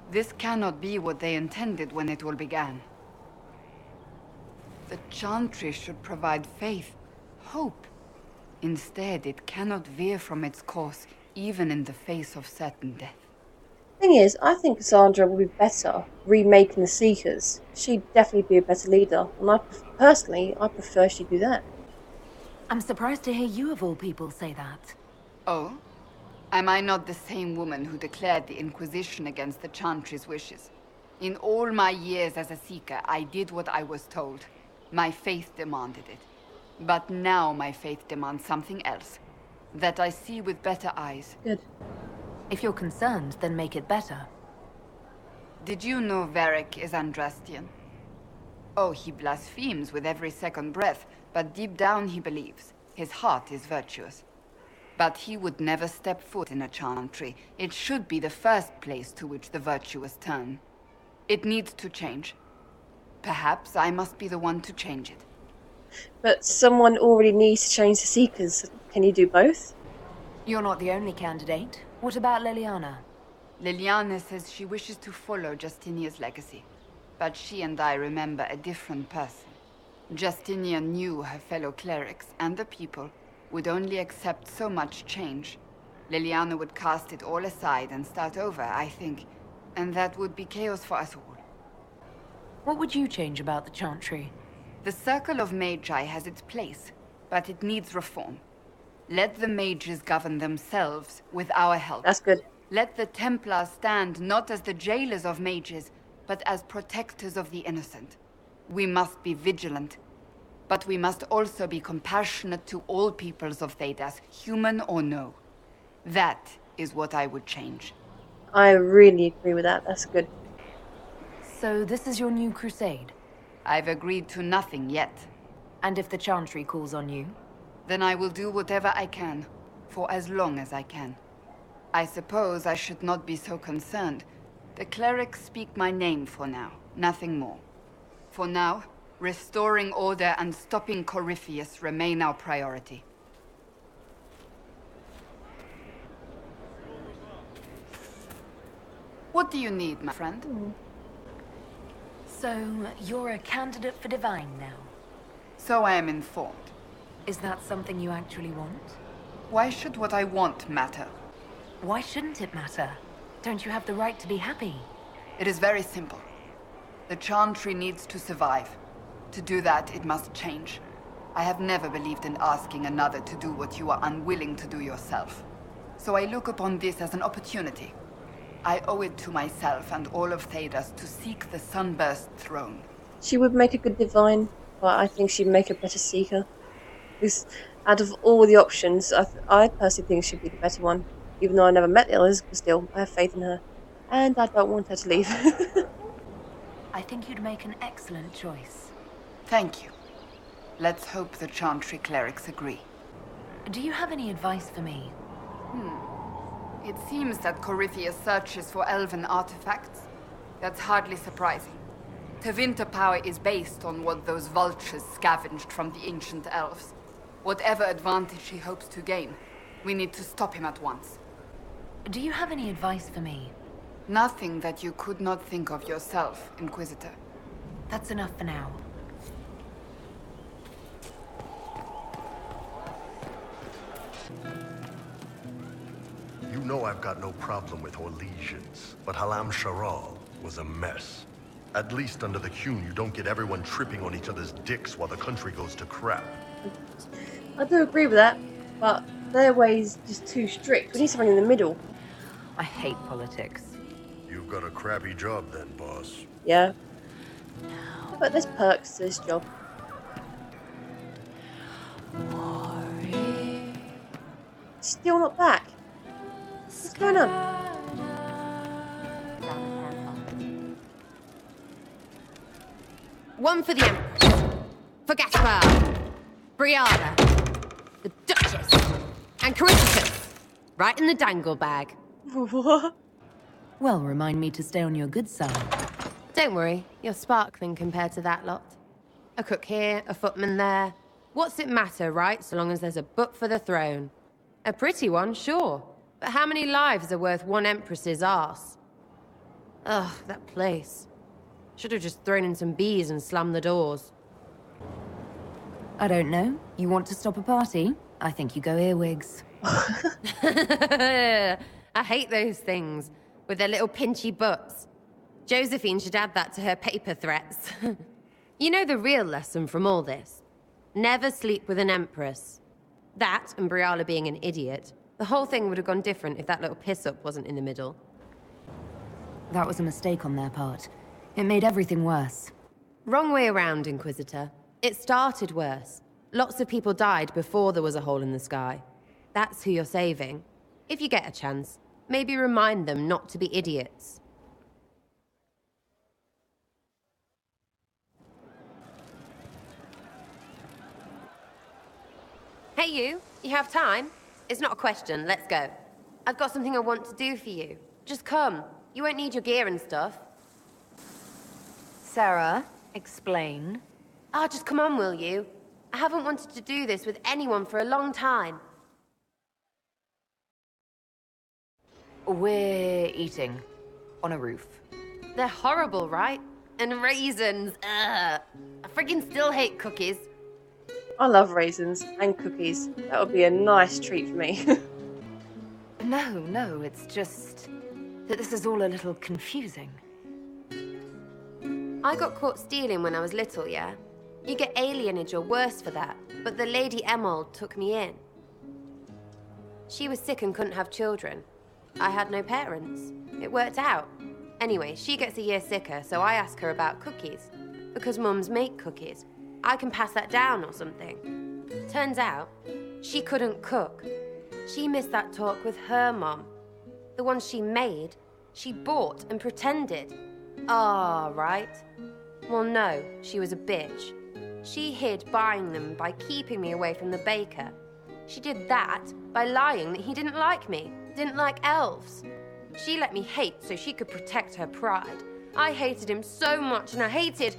[SPEAKER 9] this cannot be what they intended when it all began. The Chantry should provide faith, hope. Instead, it cannot veer from its course, even in the face of certain death.
[SPEAKER 1] Thing is, I think Cassandra would be better remaking the Seekers. She'd definitely be a better leader, and I prefer she do that.
[SPEAKER 3] I'm surprised to hear you of all people say that.
[SPEAKER 9] Oh? Am I not the same woman who declared the Inquisition against the Chantry's wishes? In all my years as a Seeker, I did what I was told. My faith demanded it. But now my faith demands something else. That I see with better eyes.
[SPEAKER 1] Good.
[SPEAKER 3] If you're concerned, then make it better.
[SPEAKER 9] Did you know Varric is Andrastian? Oh, he blasphemes with every second breath, but deep down he believes. His heart is virtuous. But he would never step foot in a Chantry. It should be the first place to which the virtuous turn. It needs to change. Perhaps I must be the one to change it.
[SPEAKER 1] But someone already needs to change the Seekers. Can you do both?
[SPEAKER 3] You're not the only candidate. What about Leliana?
[SPEAKER 9] Leliana says she wishes to follow Justinia's legacy. But she and I remember a different person. Justinia knew her fellow clerics and the people would only accept so much change. Leliana would cast it all aside and start over, I think. And that would be chaos for us all.
[SPEAKER 3] What would you change about the Chantry?
[SPEAKER 9] The Circle of Magi has its place, but it needs reform. Let the mages govern themselves with our help.
[SPEAKER 1] That's good.
[SPEAKER 9] Let the Templars stand not as the jailers of mages, but as protectors of the innocent. We must be vigilant, but we must also be compassionate to all peoples of Thedas, human or no. That is what I would change.
[SPEAKER 1] I really agree with that. That's good.
[SPEAKER 3] So this is your new crusade?
[SPEAKER 9] I've agreed to nothing yet.
[SPEAKER 3] And if the Chantry calls on you?
[SPEAKER 9] Then I will do whatever I can, for as long as I can. I suppose I should not be so concerned. The clerics speak my name for now, nothing more. For now, restoring order and stopping Corypheus remain our priority. What do you need, my friend?
[SPEAKER 3] So, you're a candidate for Divine now?
[SPEAKER 9] So I am informed.
[SPEAKER 3] Is that something you actually want?
[SPEAKER 9] Why should what I want matter?
[SPEAKER 3] Why shouldn't it matter? Don't you have the right to be happy?
[SPEAKER 9] It is very simple. The Chantry needs to survive. To do that, it must change. I have never believed in asking another to do what you are unwilling to do yourself. So I look upon this as an opportunity. I owe it to myself and all of Thedas to seek the Sunburst throne.
[SPEAKER 1] She would make a good divine, but I think she'd make a better seeker. Because out of all the options, I personally think she'd be the better one. Even though I never met the others, but still, I have faith in her. And I don't want her to leave.
[SPEAKER 3] I think you'd make an excellent choice.
[SPEAKER 9] Thank you. Let's hope the Chantry clerics agree.
[SPEAKER 3] Do you have any advice for me?
[SPEAKER 9] It seems that Corypheus searches for elven artifacts. That's hardly surprising. Tevinter power is based on what those vultures scavenged from the ancient elves. Whatever advantage he hopes to gain, we need to stop him at once.
[SPEAKER 3] Do you have any advice for me?
[SPEAKER 9] Nothing that you could not think of yourself, Inquisitor.
[SPEAKER 3] That's enough for now.
[SPEAKER 20] You know I've got no problem with Orlesians, but Halam Sharal was a mess. At least under the Qun, you don't get everyone tripping on each other's dicks while the country goes to crap.
[SPEAKER 1] I do agree with that, but their way's just too strict. We need something in the middle.
[SPEAKER 3] I hate politics.
[SPEAKER 20] You've got a crappy job then, boss.
[SPEAKER 1] Yeah. But there's perks to this job. Still not back. What's going on?
[SPEAKER 15] One for the Empress, for Gaspard, Brianna, the Duchess, and Corypheus. Right in the dangle bag.
[SPEAKER 1] What?
[SPEAKER 3] Well, remind me to stay on your good side.
[SPEAKER 6] Don't worry, you're sparkling compared to that lot. A cook here, a footman there. What's it matter, right? So long as there's a book for the throne. A pretty one, sure. But how many lives are worth one Empress's arse? Ugh, that place. Should have just thrown in some bees and slammed the doors.
[SPEAKER 3] I don't know. You want to stop a party? I think you go earwigs.
[SPEAKER 6] I hate those things, with their little pinchy butts. Josephine should add that to her paper threats. You know the real lesson from all this? Never sleep with an Empress. That, and Briala being an idiot. The whole thing would have gone different if that little piss-up wasn't in the middle.
[SPEAKER 3] That was a mistake on their part. It made everything worse.
[SPEAKER 6] Wrong way around, Inquisitor. It started worse. Lots of people died before there was a hole in the sky. That's who you're saving. If you get a chance, maybe remind them not to be idiots. Hey you have time? It's not a question, let's go. I've got something I want to do for you. Just come. You won't need your gear and stuff.
[SPEAKER 3] Sarah, explain.
[SPEAKER 6] Ah, just come on, will you? I haven't wanted to do this with anyone for a long time.
[SPEAKER 3] We're eating. On a roof.
[SPEAKER 6] They're horrible, right? And raisins. Ugh. I friggin' still hate cookies.
[SPEAKER 1] I love raisins and cookies. That would be a nice treat for me.
[SPEAKER 3] No, it's just that this is all a little confusing.
[SPEAKER 6] I got caught stealing when I was little, yeah? You get alienage or worse for that, but the Lady Emerald took me in. She was sick and couldn't have children. I had no parents. It worked out. Anyway, she gets a year sicker, so I ask her about cookies. Because mums make cookies. I can pass that down or something. Turns out, she couldn't cook. She missed that talk with her mom. The ones she made, she bought and pretended. Ah, right. Well, no, she was a bitch. She hid buying them by keeping me away from the baker. She did that by lying that he didn't like me, didn't like elves. She let me hate so she could protect her pride. I hated him so much, and I hated...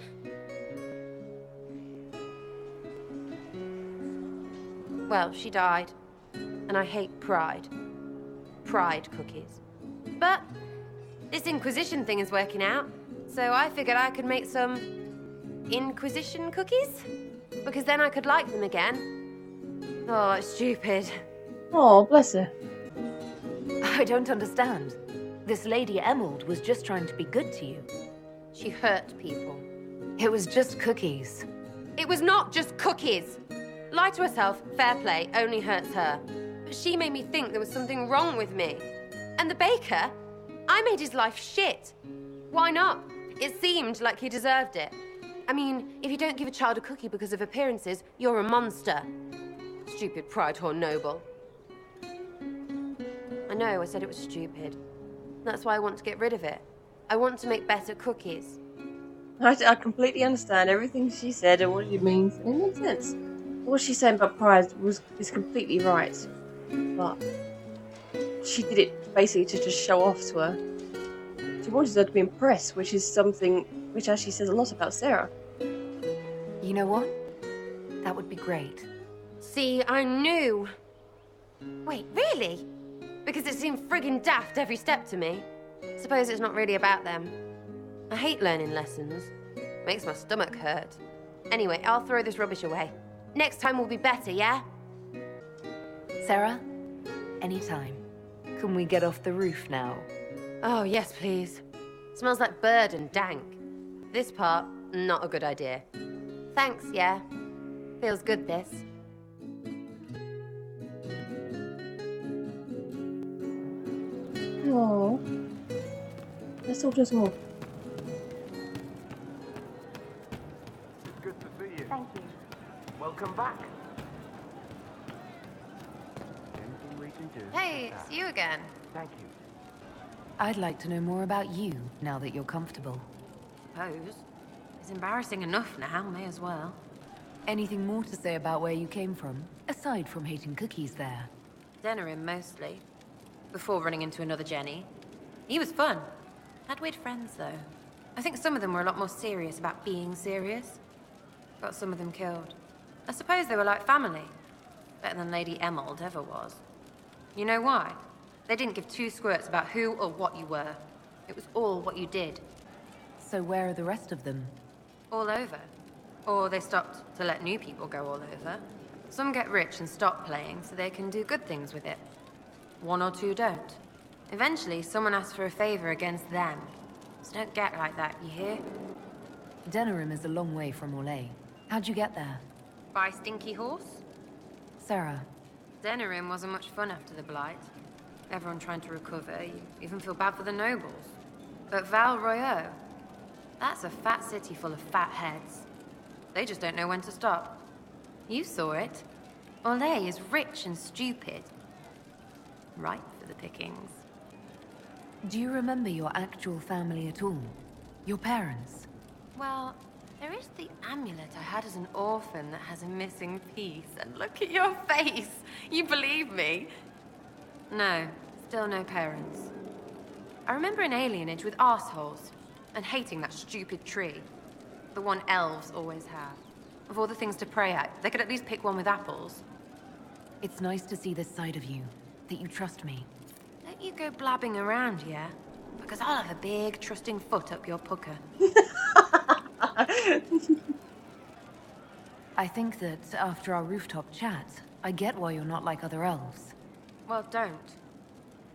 [SPEAKER 6] Well, she died. And I hate pride. Pride cookies. But this Inquisition thing is working out, so I figured I could make some Inquisition cookies? Because then I could like them again. Oh, it's stupid.
[SPEAKER 1] Oh, bless her.
[SPEAKER 3] I don't understand. This Lady Emerald was just trying to be good to you.
[SPEAKER 6] She hurt people.
[SPEAKER 3] It was just cookies.
[SPEAKER 6] It was not just cookies. Lie to herself, fair play, only hurts her.
[SPEAKER 4] But she made me think there was something wrong with me. And the baker? I made his life shit. Why not? It seemed like he deserved it. I mean, if you don't give a child a cookie because of appearances, you're a monster. Stupid pride whore noble. I know, I said it was stupid. That's why I want to get rid of it. I want to make better cookies.
[SPEAKER 1] I completely understand everything she said and what she means, and it makes sense. What she's saying about pride is completely right. But she did it basically to just show off to her. She wanted her to be impressed, which is something which actually says a lot about Sarah.
[SPEAKER 3] You know what? That would be great.
[SPEAKER 4] See, I knew. Wait, really? Because it seemed friggin' daft every step to me. Suppose it's not really about them. I hate learning lessons. Makes my stomach hurt. Anyway, I'll throw this rubbish away. Next time will be better, yeah?
[SPEAKER 3] Sarah, anytime. Can we get off the roof now?
[SPEAKER 4] Oh, yes, please. Smells like bird and dank. This part, not a good idea. Thanks, yeah. Feels good, this.
[SPEAKER 1] Aww. Let's talk to some more.
[SPEAKER 22] Good to see you.
[SPEAKER 17] Thank you.
[SPEAKER 22] Welcome back. Anything we can do?
[SPEAKER 4] Hey, it's you again.
[SPEAKER 22] Thank you.
[SPEAKER 3] I'd like to know more about you, now that you're comfortable.
[SPEAKER 4] Suppose. It's embarrassing enough now, may as well.
[SPEAKER 3] Anything more to say about where you came from, aside from hating cookies there?
[SPEAKER 4] Denerim, mostly. Before running into another Jenny. He was fun. Had weird friends, though. I think some of them were a lot more serious about being serious. Got some of them killed. I suppose they were like family. Better than Lady Emerald ever was. You know why? They didn't give two squirts about who or what you were. It was all what you did.
[SPEAKER 3] So where are the rest of them?
[SPEAKER 4] All over. Or they stopped to let new people go all over. Some get rich and stop playing so they can do good things with it. One or two don't. Eventually, someone asks for a favor against them. So don't get like that, you hear?
[SPEAKER 3] Denerim is a long way from Orlais. How'd you get there?
[SPEAKER 4] By Stinky Horse?
[SPEAKER 3] Sarah.
[SPEAKER 4] Denerim wasn't much fun after the Blight. Everyone trying to recover, you even feel bad for the nobles. But Val Royeaux, that's a fat city full of fat heads. They just don't know when to stop. You saw it. Orlais is rich and stupid. Ripe for the pickings.
[SPEAKER 3] Do you remember your actual family at all? Your parents?
[SPEAKER 4] Well, there is the amulet I had as an orphan that has a missing piece. And look at your face! You believe me? No, still no parents. I remember an alienage with arseholes, and hating that stupid tree. The one elves always have. Of all the things to pray at, they could at least pick one with apples.
[SPEAKER 3] It's nice to see this side of you, that you trust me.
[SPEAKER 4] Don't you go blabbing around, yeah? Because I'll have a big, trusting foot up your pucker.
[SPEAKER 3] I think that after our rooftop chat, I get why you're not like other elves.
[SPEAKER 4] Well, don't.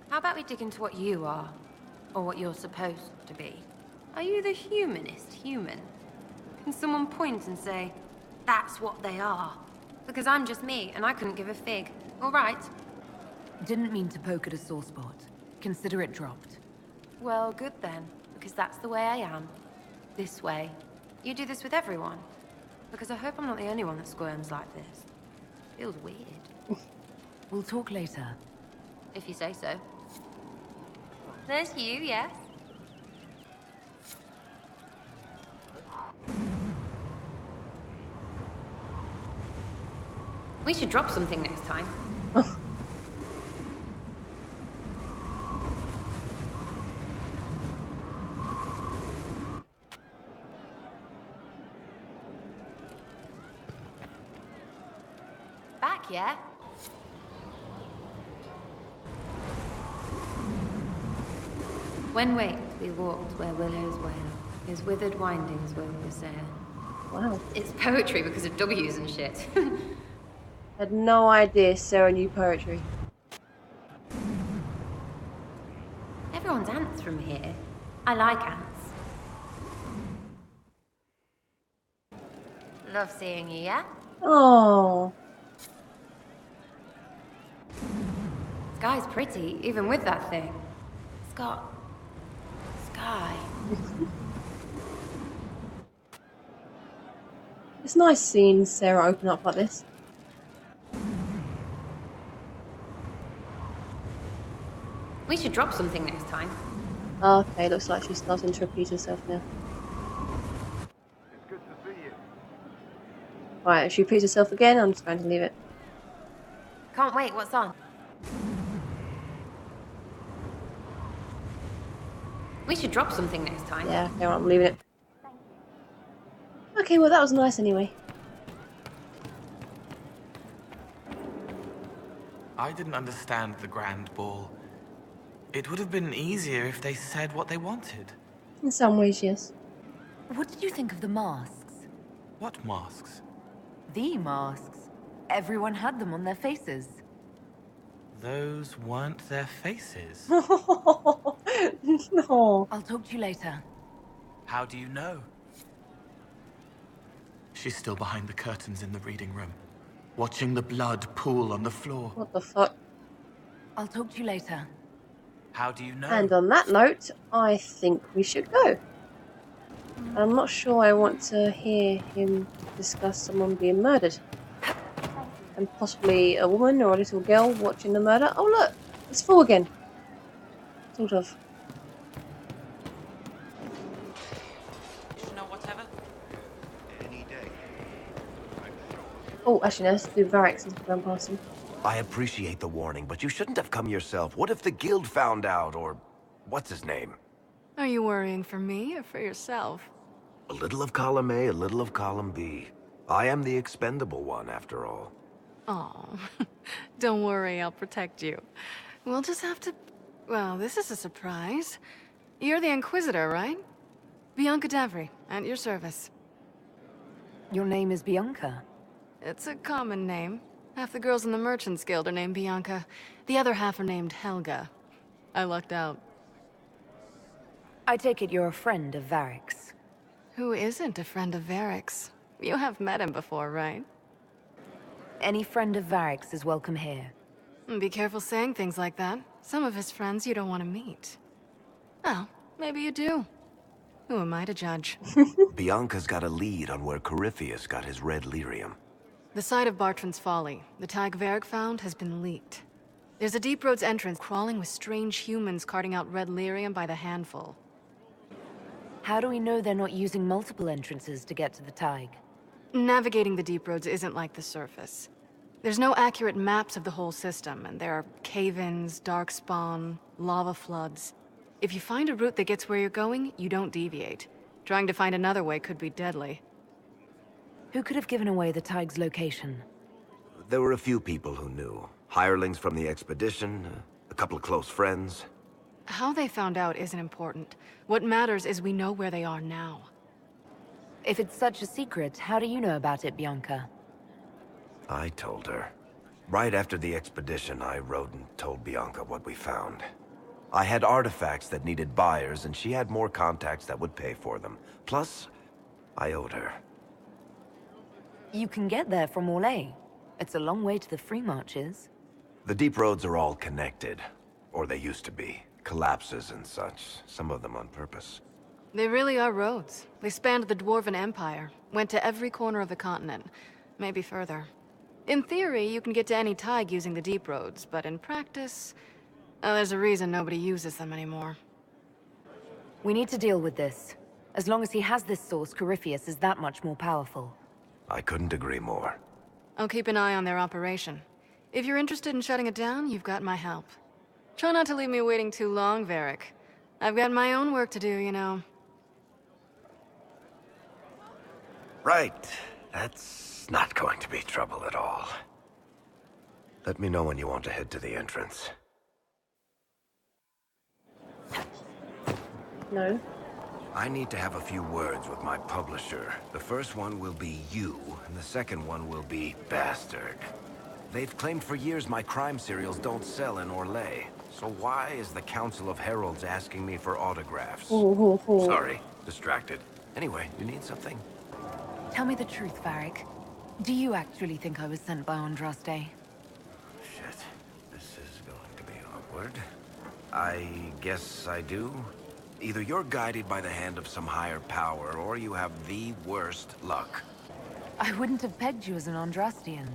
[SPEAKER 4] How about we dig into what you are? Or what you're supposed to be? Are you the humanist human? Can someone point and say, that's what they are? Because I'm just me, and I couldn't give a fig. All right?
[SPEAKER 3] Didn't mean to poke at a sore spot. Consider it dropped.
[SPEAKER 4] Well, good then. Because that's the way I am. This way. You do this with everyone. Because I hope I'm not the only one that squirms like this. Feels weird.
[SPEAKER 3] We'll talk later.
[SPEAKER 4] If you say so. There's you, yes? We should drop something next time. Back, yeah? When waked, we walked where willows wail, his withered windings wove the sail.
[SPEAKER 1] Wow.
[SPEAKER 4] It's poetry because of W's and shit.
[SPEAKER 1] Had no idea Sarah knew poetry.
[SPEAKER 4] Everyone's ants from here. I like ants. Love seeing you, yeah?
[SPEAKER 1] Oh.
[SPEAKER 4] sky's pretty, even with that thing. It's got... sky.
[SPEAKER 1] It's nice seeing Sarah open up like this.
[SPEAKER 4] We should drop something next time.
[SPEAKER 1] Okay, looks like she's starting to repeat herself now.
[SPEAKER 22] It's good to see you.
[SPEAKER 1] Right, if she repeats herself again, I'm just going to leave it.
[SPEAKER 4] Can't wait, what's on? We should drop something next time.
[SPEAKER 1] Yeah, okay, right, I'm leaving it. Okay, well that was nice anyway.
[SPEAKER 2] I didn't understand the Grand Ball. It would have been easier if they said what they wanted.
[SPEAKER 1] In some ways, yes.
[SPEAKER 3] What did you think of the masks?
[SPEAKER 2] What masks?
[SPEAKER 3] The masks. Everyone had them on their faces.
[SPEAKER 2] Those weren't their faces.
[SPEAKER 1] No.
[SPEAKER 3] I'll talk to you later.
[SPEAKER 2] How do you know? She's still behind the curtains in the reading room, watching the blood pool on the floor.
[SPEAKER 1] What the fuck?
[SPEAKER 3] I'll talk to you later.
[SPEAKER 2] How do you know?
[SPEAKER 1] And on that note, I think we should go. I'm not sure I want to hear him discuss someone being murdered. And possibly a woman or a little girl watching the murder. Oh look, it's full again. Sort of.
[SPEAKER 2] No, whatever.
[SPEAKER 22] Any day.
[SPEAKER 1] Oh, actually, no, let's do Varric since we've gone past him.
[SPEAKER 22] I appreciate the warning, but you shouldn't have come yourself. What if the guild found out, or what's his name?
[SPEAKER 5] Are you worrying for me or for yourself?
[SPEAKER 22] A little of column A, a little of column B. I am the expendable one, after all.
[SPEAKER 5] Oh, don't worry, I'll protect you. We'll just have to... Well, this is a surprise. You're the Inquisitor, right? Bianca Davry, at your service.
[SPEAKER 3] Your name is Bianca?
[SPEAKER 5] It's a common name. Half the girls in the Merchants Guild are named Bianca. The other half are named Helga. I lucked out.
[SPEAKER 3] I take it you're a friend of Varric's.
[SPEAKER 5] Who isn't a friend of Varric's? You have met him before, right?
[SPEAKER 3] Any friend of Varric's is welcome here.
[SPEAKER 5] Be careful saying things like that. Some of his friends you don't want to meet. Oh, maybe you do. Who am I to judge?
[SPEAKER 22] Bianca's got a lead on where Corypheus got his red lyrium.
[SPEAKER 5] The site of Bartran's Folly, the tag Varric found, has been leaked. There's a Deep Roads entrance crawling with strange humans carting out red lyrium by the handful.
[SPEAKER 3] How do we know they're not using multiple entrances to get to the Tig?
[SPEAKER 5] Navigating the Deep Roads isn't like the surface. There's no accurate maps of the whole system, and there are cave-ins, darkspawn, lava floods. If you find a route that gets where you're going, you don't deviate. Trying to find another way could be deadly.
[SPEAKER 3] Who could have given away the Tig's location?
[SPEAKER 22] There were a few people who knew. Hirelings from the expedition, a couple of close friends.
[SPEAKER 5] How they found out isn't important. What matters is we know where they are now.
[SPEAKER 3] If it's such a secret, how do you know about it, Bianca?
[SPEAKER 22] I told her. Right after the expedition, I wrote and told Bianca what we found. I had artifacts that needed buyers, and she had more contacts that would pay for them. Plus, I owed her.
[SPEAKER 3] You can get there from Orlais. It's a long way to the Free Marches.
[SPEAKER 22] The deep roads are all connected. Or they used to be. Collapses and such. Some of them on purpose.
[SPEAKER 5] They really are roads. They spanned the Dwarven Empire. Went to every corner of the continent. Maybe further. In theory, you can get to any Tig using the deep roads, but in practice... there's a reason nobody uses them anymore.
[SPEAKER 3] We need to deal with this. As long as he has this source, Corypheus is that much more powerful.
[SPEAKER 22] I couldn't agree more.
[SPEAKER 5] I'll keep an eye on their operation. If you're interested in shutting it down, you've got my help. Try not to leave me waiting too long, Varric. I've got my own work to do, you know.
[SPEAKER 22] Right. That's not going to be trouble at all. Let me know when you want to head to the entrance.
[SPEAKER 1] No.
[SPEAKER 22] I need to have a few words with my publisher. The first one will be you, and the second one will be Bastard. They've claimed for years my crime serials don't sell in Orlais. So why is the Council of Heralds asking me for autographs? Sorry, distracted. Anyway, you need something?
[SPEAKER 3] Tell me the truth, Varric. Do you actually think I was sent by Andraste?
[SPEAKER 22] Shit. This is going to be Ballard. I guess I do. Either you're guided by the hand of some higher power, or you have the worst luck.
[SPEAKER 3] I wouldn't have pegged you as an Andrastian.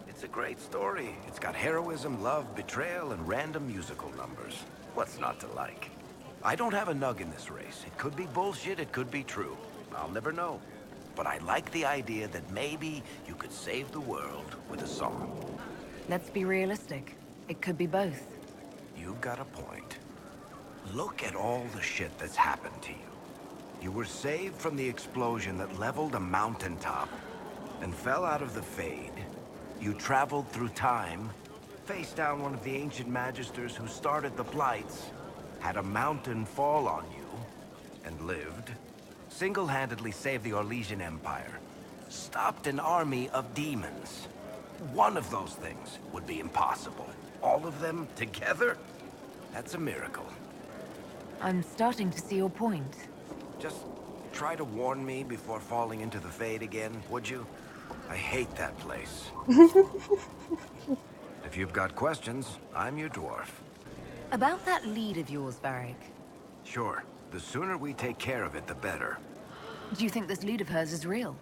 [SPEAKER 22] It's a great story. It's got heroism, love, betrayal, and random musical numbers. What's not to like? I don't have a nug in this race. It could be bullshit, it could be true. I'll never know. But I like the idea that maybe you could save the world with a song.
[SPEAKER 3] Let's be realistic. It could be both.
[SPEAKER 22] You've got a point. Look at all the shit that's happened to you. You were saved from the explosion that leveled a mountaintop and fell out of the Fade. You traveled through time, faced down one of the ancient magisters who started the Blights, had a mountain fall on you, and lived. Single-handedly saved the Orlesian Empire. Stopped an army of demons. One of those things would be impossible. All of them together? That's a miracle.
[SPEAKER 3] I'm starting to see your point.
[SPEAKER 22] Just try to warn me before falling into the Fade again, would you? I hate that place. If you've got questions, I'm your dwarf.
[SPEAKER 3] About that lead of yours, Varric.
[SPEAKER 22] Sure. The sooner we take care of it, the better.
[SPEAKER 3] Do you think this lead of hers is real?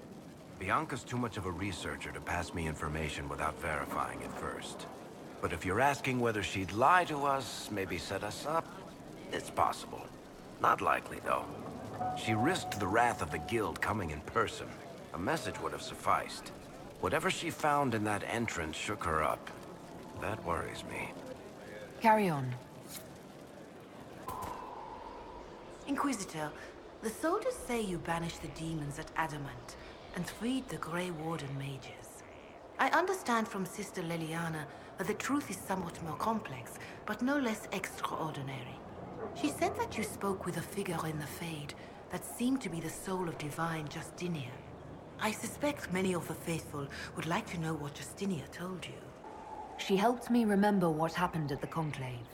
[SPEAKER 22] Bianca's too much of a researcher to pass me information without verifying it first. But if you're asking whether she'd lie to us, maybe set us up, it's possible. Not likely, though. She risked the wrath of the guild coming in person. A message would have sufficed. Whatever she found in that entrance shook her up. That worries me.
[SPEAKER 3] Carry on.
[SPEAKER 21] Inquisitor, the soldiers say you banished the demons at Adamant and freed the Grey Warden mages. I understand from Sister Leliana that the truth is somewhat more complex, but no less extraordinary. She said that you spoke with a figure in the Fade that seemed to be the soul of divine Justinia. I suspect many of the faithful would like to know what Justinia told you.
[SPEAKER 3] She helped me remember what happened at the Conclave.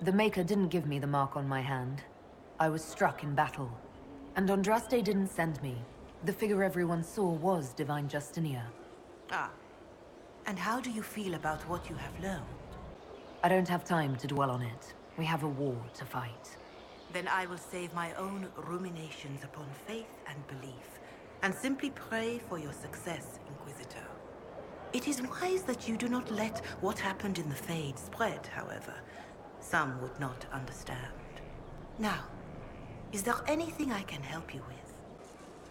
[SPEAKER 3] The Maker didn't give me the mark on my hand. I was struck in battle. And Andraste didn't send me. The figure everyone saw was Divine Justinia.
[SPEAKER 21] Ah. And how do you feel about what you have learned?
[SPEAKER 3] I don't have time to dwell on it. We have a war to fight.
[SPEAKER 21] Then I will save my own ruminations upon faith and belief, and simply pray for your success, Inquisitor. It is wise that you do not let what happened in the Fade spread, however. Some would not understand. Now, is there anything I can help you with?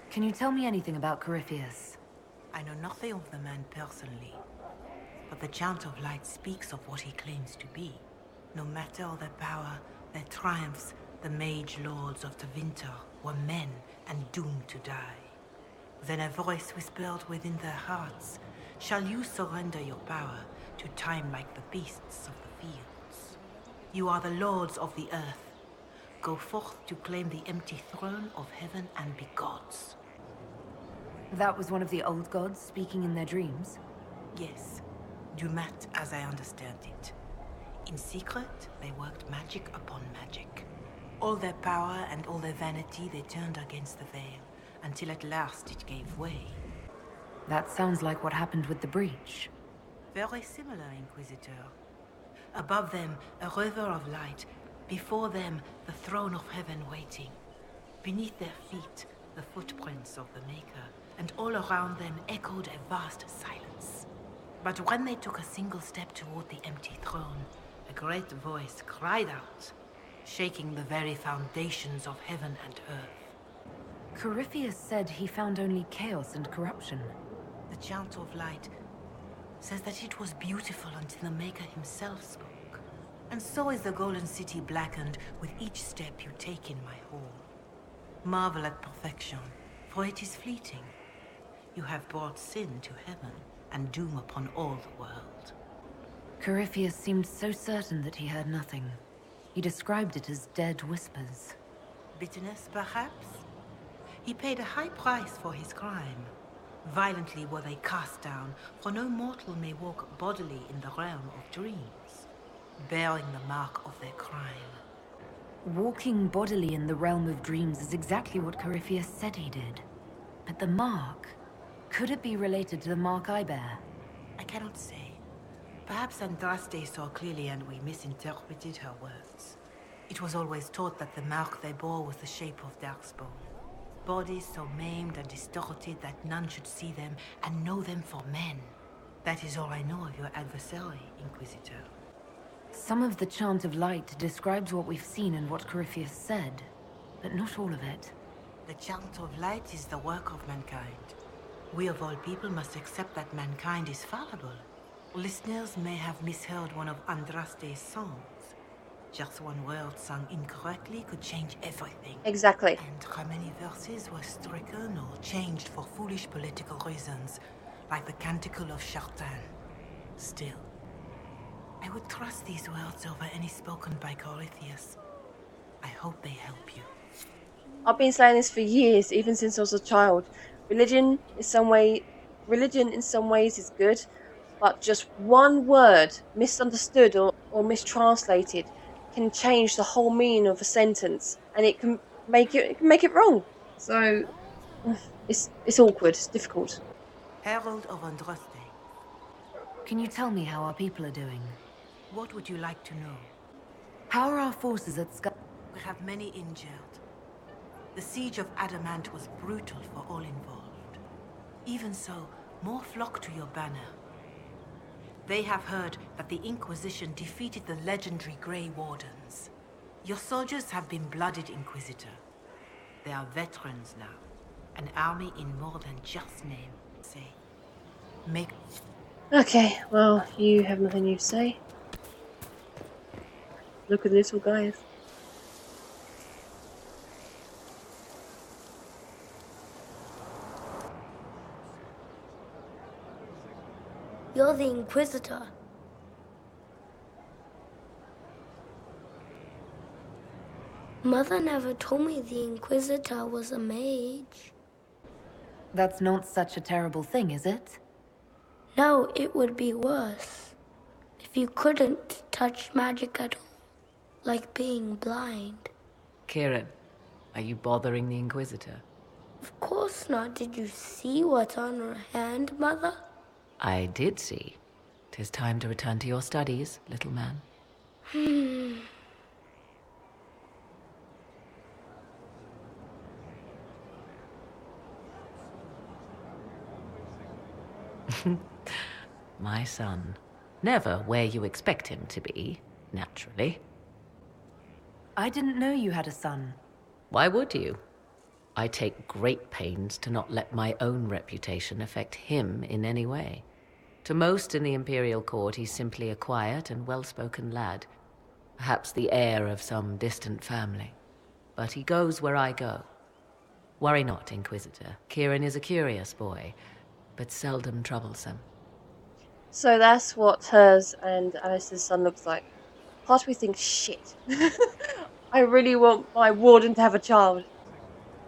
[SPEAKER 3] Can you tell me anything about Corypheus?
[SPEAKER 21] I know nothing of the man personally, but the Chant of Light speaks of what he claims to be. No matter their power, their triumphs, the mage lords of Tevinter were men and doomed to die. Then a voice whispered within their hearts, "Shall you surrender your power to time like the beasts of the fields? You are the lords of the earth. Go forth to claim the empty throne of heaven and be gods."
[SPEAKER 3] That was one of the old gods speaking in their dreams?
[SPEAKER 21] Yes. Dumat, as I understand it. In secret, they worked magic upon magic. All their power and all their vanity they turned against the veil, until at last it gave way.
[SPEAKER 3] That sounds like what happened with the breach.
[SPEAKER 21] Very similar, Inquisitor. Above them, a river of light. Before them, the throne of heaven waiting. Beneath their feet, the footprints of the Maker, and all around them echoed a vast silence. But when they took a single step toward the empty throne, a great voice cried out, shaking the very foundations of heaven and earth.
[SPEAKER 3] Corypheus said he found only chaos and corruption.
[SPEAKER 21] The Chant of Light says that it was beautiful until the Maker himself spoke. And so is the Golden City blackened with each step you take in my hall. Marvel at perfection, for it is fleeting. You have brought sin to heaven and doom upon all the world.
[SPEAKER 3] Corypheus seemed so certain that he heard nothing. He described it as dead whispers.
[SPEAKER 21] Bitterness, perhaps? He paid a high price for his crime. Violently were they cast down, for no mortal may walk bodily in the realm of dreams, bearing the mark of their crime.
[SPEAKER 3] Walking bodily in the realm of dreams is exactly what Corypheus said he did. But the mark, could it be related to the mark I bear?
[SPEAKER 21] I cannot say. Perhaps Andraste saw clearly and we misinterpreted her words. It was always taught that the mark they bore was the shape of Darkspawn. Bodies so maimed and distorted that none should see them and know them for men. That is all I know of your adversary, Inquisitor.
[SPEAKER 3] Some of the Chant of Light describes what we've seen and what Corypheus said, but not all of it.
[SPEAKER 21] The Chant of Light is the work of mankind. We of all people must accept that mankind is fallible. Listeners may have misheard one of Andraste's songs. Just one word sung incorrectly could change everything.
[SPEAKER 1] Exactly.
[SPEAKER 21] And how many verses were stricken or changed for foolish political reasons, like the Canticle of Chartan. Still, I would trust these words over any spoken by Corypheus. I hope they help you.
[SPEAKER 1] I've been saying this for years, even since I was a child. Religion in some ways is good, but just one word misunderstood or mistranslated can change the whole meaning of a sentence, and it can make it wrong. So it's awkward. It's difficult.
[SPEAKER 21] Herald of Andraste.
[SPEAKER 3] Can you tell me how our people are doing?
[SPEAKER 21] What would you like to know?
[SPEAKER 3] How are our forces at Sky?
[SPEAKER 21] We have many injured. The siege of Adamant was brutal for all involved. Even so, more flock to your banner. They have heard that the Inquisition defeated the legendary Grey Wardens. Your soldiers have been blooded, Inquisitor. They are veterans now. An army in more than just name, say. Make...
[SPEAKER 1] Okay, well, you have nothing new to say. Look at the little guys.
[SPEAKER 7] You're the Inquisitor. Mother never told me the Inquisitor was a mage.
[SPEAKER 3] That's not such a terrible thing, is it?
[SPEAKER 7] No, it would be worse. If you couldn't touch magic at all. Like being blind.
[SPEAKER 15] Kieran, are you bothering the Inquisitor?
[SPEAKER 7] Of course not. Did you see what's on her hand, Mother?
[SPEAKER 15] I did see. 'Tis time to return to your studies, little man. My son. Never where you expect him to be, naturally.
[SPEAKER 3] I didn't know you had a son.
[SPEAKER 15] Why would you? I take great pains to not let my own reputation affect him in any way. To most in the Imperial Court, he's simply a quiet and well-spoken lad. Perhaps the heir of some distant family. But he goes where I go. Worry not, Inquisitor. Kieran is a curious boy, but seldom troublesome.
[SPEAKER 1] So that's what hers and Alice's son looks like. Part of me thinks, shit. I really want my warden to have a child.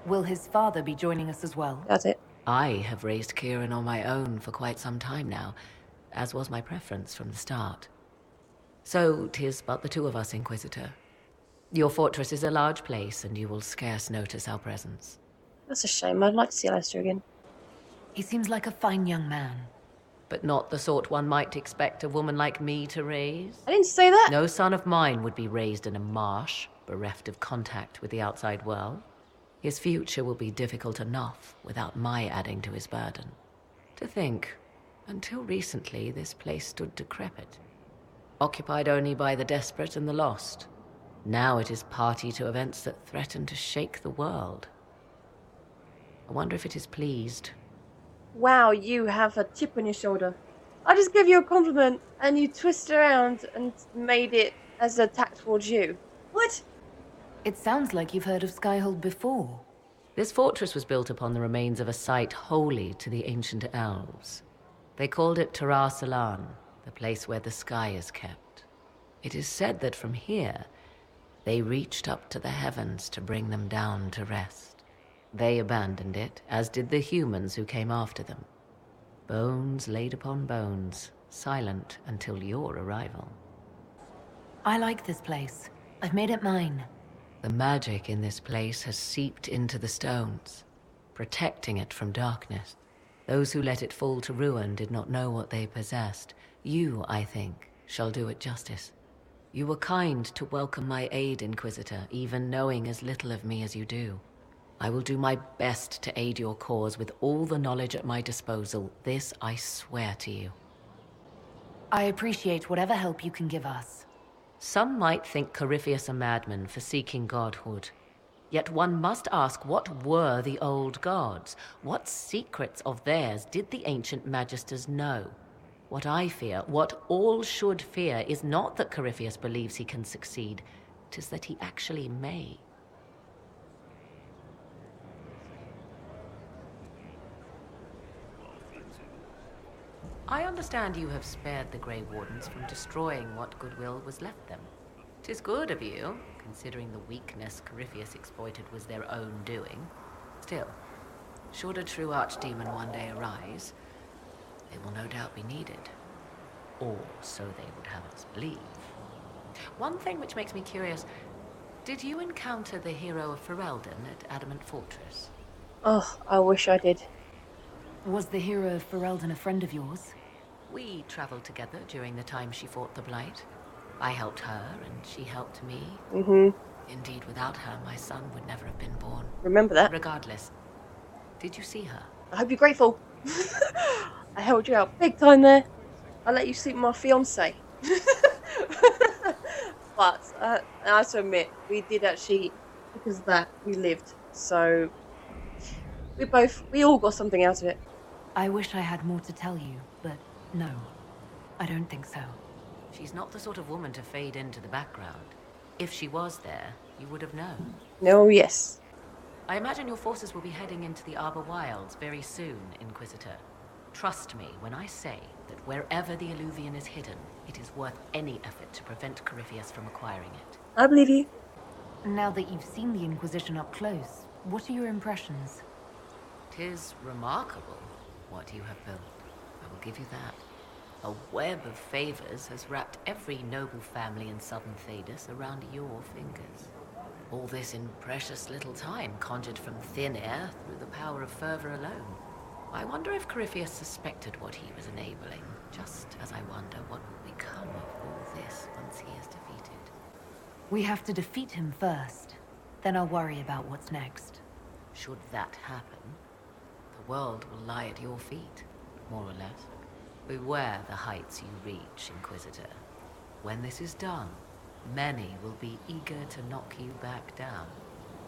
[SPEAKER 3] Will his father be joining us as well?
[SPEAKER 1] That's it.
[SPEAKER 15] I have raised Kieran on my own for quite some time now, as was my preference from the start. So 'tis but the two of us, Inquisitor. Your fortress is a large place, and you will scarce notice our presence.
[SPEAKER 1] That's a shame. I'd like to see Alistair again.
[SPEAKER 3] He seems like a fine young man.
[SPEAKER 15] But not the sort one might expect a woman like me to raise.
[SPEAKER 1] I didn't say that.
[SPEAKER 15] No son of mine would be raised in a marsh, bereft of contact with the outside world. His future will be difficult enough without my adding to his burden. To think, until recently this place stood decrepit, occupied only by the desperate and the lost. Now it is party to events that threaten to shake the world. I wonder if it is pleased.
[SPEAKER 1] Wow, you have a chip on your shoulder. I just gave you a compliment and you twist around and made it as an attack towards you. What?
[SPEAKER 3] It sounds like you've heard of Skyhold before.
[SPEAKER 15] This fortress was built upon the remains of a site holy to the ancient elves. They called it Tara Salan, the place where the sky is kept. It is said that from here, they reached up to the heavens to bring them down to rest. They abandoned it, as did the humans who came after them. Bones laid upon bones, silent until your arrival.
[SPEAKER 3] I like this place. I've made it mine.
[SPEAKER 15] The magic in this place has seeped into the stones, protecting it from darkness. Those who let it fall to ruin did not know what they possessed. You, I think, shall do it justice. You were kind to welcome my aid, Inquisitor, even knowing as little of me as you do. I will do my best to aid your cause with all the knowledge at my disposal. This I swear to you.
[SPEAKER 3] I appreciate whatever help you can give us.
[SPEAKER 15] Some might think Corypheus a madman for seeking godhood. Yet one must ask, what were the old gods? What secrets of theirs did the ancient magisters know? What I fear, what all should fear, is not that Corypheus believes he can succeed. 'Tis that he actually may. I understand you have spared the Grey Wardens from destroying what goodwill was left them. 'Tis good of you, considering the weakness Corypheus exploited was their own doing. Still, should a true archdemon one day arise, they will no doubt be needed. Or so they would have us believe. One thing which makes me curious, did you encounter the hero of Ferelden at Adamant Fortress?
[SPEAKER 1] Oh, I wish I did.
[SPEAKER 3] Was the hero of Ferelden a friend of yours?
[SPEAKER 15] We traveled together during the time she fought the Blight. I helped her, and she helped me. Indeed, without her, my son would never have been born.
[SPEAKER 1] Remember that.
[SPEAKER 15] Regardless, did you see her?
[SPEAKER 1] I hope you're grateful. I held you out big time there. I let you sleep with my fiance. But I have to admit, we did actually, because of that, we lived. So we all got something out of it.
[SPEAKER 3] I wish I had more to tell you, but no, I don't think so.
[SPEAKER 15] She's not the sort of woman to fade into the background. If she was there, you would have known.
[SPEAKER 1] No, yes.
[SPEAKER 15] I imagine your forces will be heading into the Arbor Wilds very soon, Inquisitor. Trust me when I say that wherever the Illuvian is hidden, it is worth any effort to prevent Corypheus from acquiring it.
[SPEAKER 1] I believe you.
[SPEAKER 3] Now that you've seen the Inquisition up close, what are your impressions?
[SPEAKER 15] 'Tis remarkable what you have built. I will give you that. A web of favors has wrapped every noble family in southern Thedas around your fingers. All this in precious little time, conjured from thin air through the power of fervor alone. I wonder if Corypheus suspected what he was enabling, just as I wonder what will become of all this once he is defeated.
[SPEAKER 3] We have to defeat him first, then I'll worry about what's next.
[SPEAKER 15] Should that happen, the world will lie at your feet, more or less. Beware the heights you reach, Inquisitor. When this is done, many will be eager to knock you back down.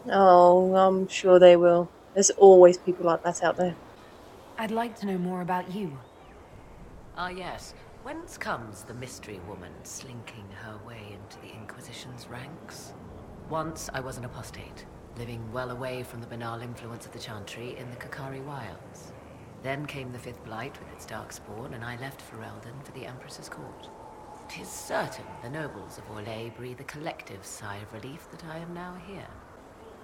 [SPEAKER 1] Oh, I'm sure they will. There's always people like that out there.
[SPEAKER 3] I'd like to know more about you.
[SPEAKER 15] Ah yes, whence comes the mystery woman slinking her way into the Inquisition's ranks? Once I was an apostate, living well away from the banal influence of the Chantry in the Kakari Wilds. Then came the Fifth Blight with its darkspawn, and I left Ferelden for the Empress's court. 'Tis certain the nobles of Orlais breathe a collective sigh of relief that I am now here.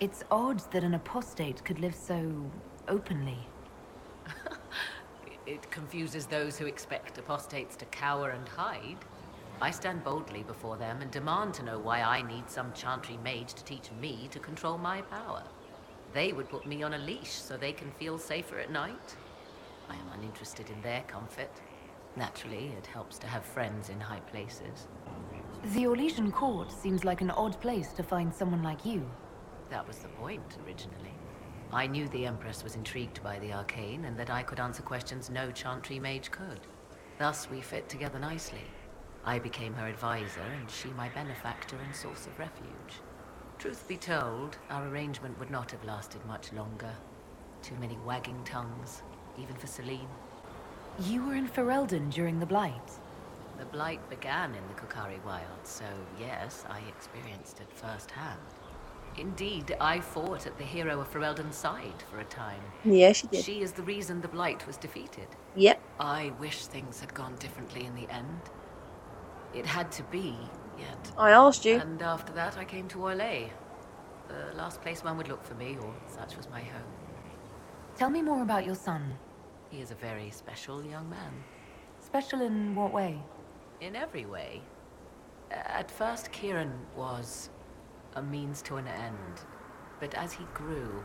[SPEAKER 3] It's odd that an apostate could live so openly.
[SPEAKER 15] It confuses those who expect apostates to cower and hide. I stand boldly before them and demand to know why I need some Chantry mage to teach me to control my power. They would put me on a leash so they can feel safer at night. I am uninterested in their comfort. Naturally, it helps to have friends in high places.
[SPEAKER 3] The Orlesian court seems like an odd place to find someone like you.
[SPEAKER 15] That was the point, originally. I knew the Empress was intrigued by the arcane, and that I could answer questions no Chantry mage could. Thus, we fit together nicely. I became her advisor, and she my benefactor and source of refuge. Truth be told, our arrangement would not have lasted much longer. Too many wagging tongues, even for Celine.
[SPEAKER 3] You were in Ferelden during the Blight.
[SPEAKER 15] The Blight began in the Kokari Wilds, so yes, I experienced it firsthand. Indeed, I fought at the hero of Ferelden's side for a time.
[SPEAKER 1] Yeah, she did.
[SPEAKER 15] She is the reason the Blight was defeated.
[SPEAKER 1] Yep.
[SPEAKER 15] I wish things had gone differently in the end. It had to be, yet.
[SPEAKER 1] I asked you.
[SPEAKER 15] And after that, I came to Orlais. The last place one would look for me, or such was my home.
[SPEAKER 3] Tell me more about your son.
[SPEAKER 15] He is a very special young man.
[SPEAKER 3] Special in what way?
[SPEAKER 15] In every way. At first, Kieran was a means to an end. But as he grew,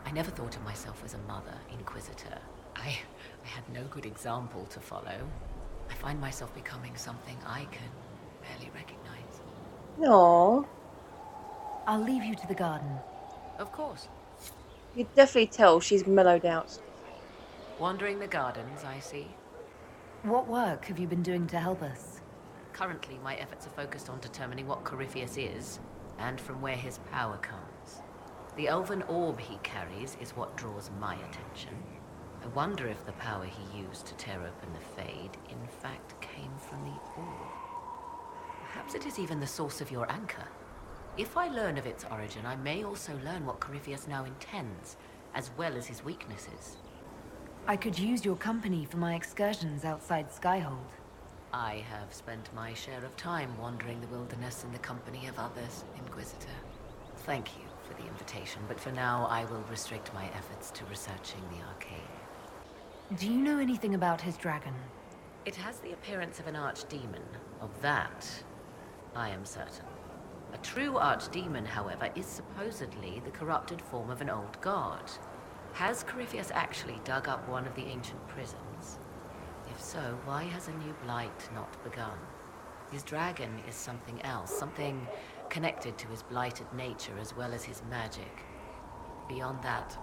[SPEAKER 15] I never thought of myself as a mother, Inquisitor. I had no good example to follow. I find myself becoming something I can barely recognize.
[SPEAKER 1] No.
[SPEAKER 3] I'll leave you to the garden.
[SPEAKER 15] Of course.
[SPEAKER 1] You would definitely tell she's mellowed out.
[SPEAKER 15] Wandering the gardens, I see.
[SPEAKER 3] What work have you been doing to help us?
[SPEAKER 15] Currently, my efforts are focused on determining what Corypheus is, and from where his power comes. The elven orb he carries is what draws my attention. I wonder if the power he used to tear open the Fade, in fact, came from the orb. Perhaps it is even the source of your anchor. If I learn of its origin, I may also learn what Corypheus now intends, as well as his weaknesses.
[SPEAKER 3] I could use your company for my excursions outside Skyhold.
[SPEAKER 15] I have spent my share of time wandering the wilderness in the company of others, Inquisitor. Thank you for the invitation, but for now I will restrict my efforts to researching the arcane.
[SPEAKER 3] Do you know anything about his dragon?
[SPEAKER 15] It has the appearance of an archdemon. Of that, I am certain. A true archdemon, however, is supposedly the corrupted form of an old god. Has Corypheus actually dug up one of the ancient prisons? If so, why has a new blight not begun? His dragon is something else, something connected to his blighted nature as well as his magic. Beyond that,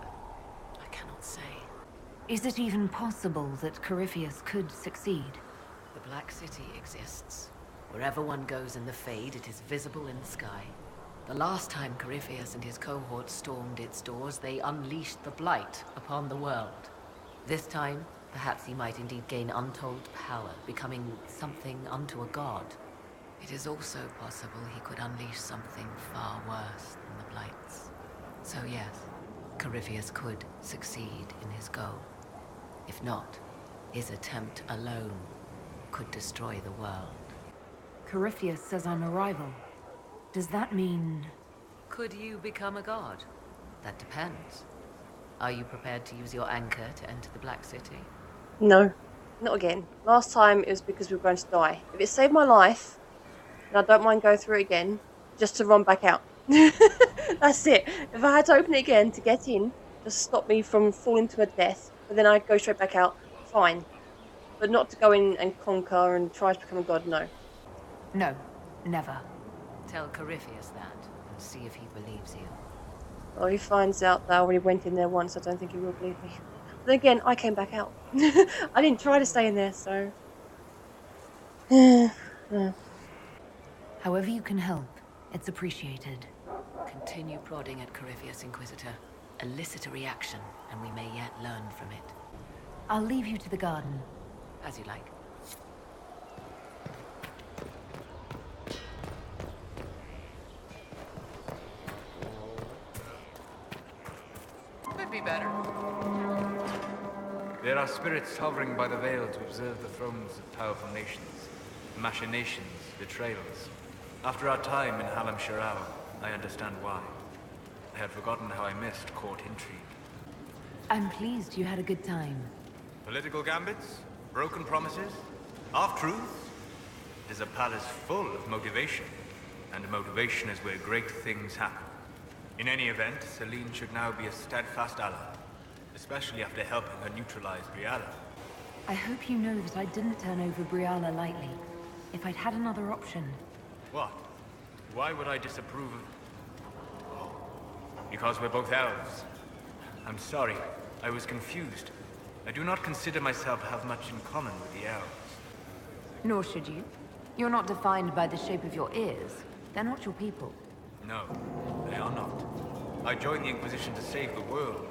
[SPEAKER 15] I cannot say.
[SPEAKER 3] Is it even possible that Corypheus could succeed?
[SPEAKER 15] The Black City exists. Wherever one goes in the Fade, it is visible in the sky. The last time Corypheus and his cohort stormed its doors, they unleashed the Blight upon the world. This time, perhaps he might indeed gain untold power, becoming something unto a god. It is also possible he could unleash something far worse than the Blights. So yes, Corypheus could succeed in his goal. If not, his attempt alone could destroy the world.
[SPEAKER 3] Corypheus says I'm a rival. Does that mean...
[SPEAKER 15] Could you become a god? That depends. Are you prepared to use your anchor to enter the Black City?
[SPEAKER 1] No, not again. Last time it was because we were going to die. If it saved my life, and I don't mind going through it again, just to run back out. That's it. If I had to open it again to get in, just stop me from falling to a death, but then I'd go straight back out, fine. But not to go in and conquer and try to become a god, no.
[SPEAKER 3] No, never.
[SPEAKER 15] Tell Corypheus that, and see if he believes you.
[SPEAKER 1] Well, he finds out that I already went in there once, I don't think he will believe me. But then again, I came back out. I didn't try to stay in there, so...
[SPEAKER 3] However you can help, it's appreciated.
[SPEAKER 15] Continue prodding at Corypheus, Inquisitor. Elicit a reaction, and we may yet learn from it.
[SPEAKER 3] I'll leave you to the garden.
[SPEAKER 15] As you like.
[SPEAKER 13] Could be better.
[SPEAKER 8] There are spirits hovering by the veil to observe the thrones of powerful nations, machinations, betrayals. After our time in Halam Shirao, I understand why. I had forgotten how I missed court intrigue.
[SPEAKER 3] I'm pleased you had a good time.
[SPEAKER 8] Political gambits? Broken promises? Half-truths? It is a palace full of motivation, and motivation is where great things happen. In any event, Celine should now be a steadfast ally, especially after helping her neutralize Briala.
[SPEAKER 3] I hope you know that I didn't turn over Briala lightly. If I'd had another option...
[SPEAKER 8] What? Why would I disapprove of... Oh, because we're both elves. I'm sorry, I was confused. I do not consider myself to have much in common with the elves.
[SPEAKER 3] Nor should you. You're not defined by the shape of your ears. They're not your people.
[SPEAKER 8] No, they are not. I joined the Inquisition to save the world.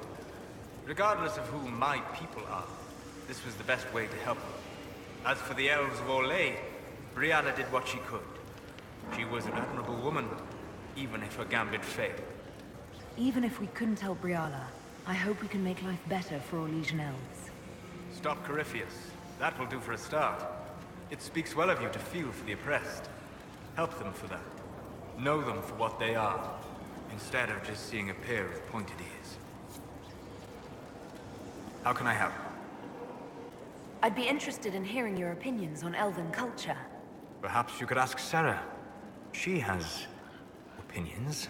[SPEAKER 8] Regardless of who my people are, this was the best way to help them. As for the elves of Orlais, Briala did what she could. She was an admirable woman, even if her gambit failed.
[SPEAKER 3] Even if we couldn't help Briala, I hope we can make life better for Orlesian elves.
[SPEAKER 8] Stop Corypheus. That will do for a start. It speaks well of you to feel for the oppressed. Help them for that. Know them for what they are, instead of just seeing a pair of pointed ears. How can I help?
[SPEAKER 3] I'd be interested in hearing your opinions on elven culture.
[SPEAKER 8] Perhaps you could ask Sarah. She has... opinions.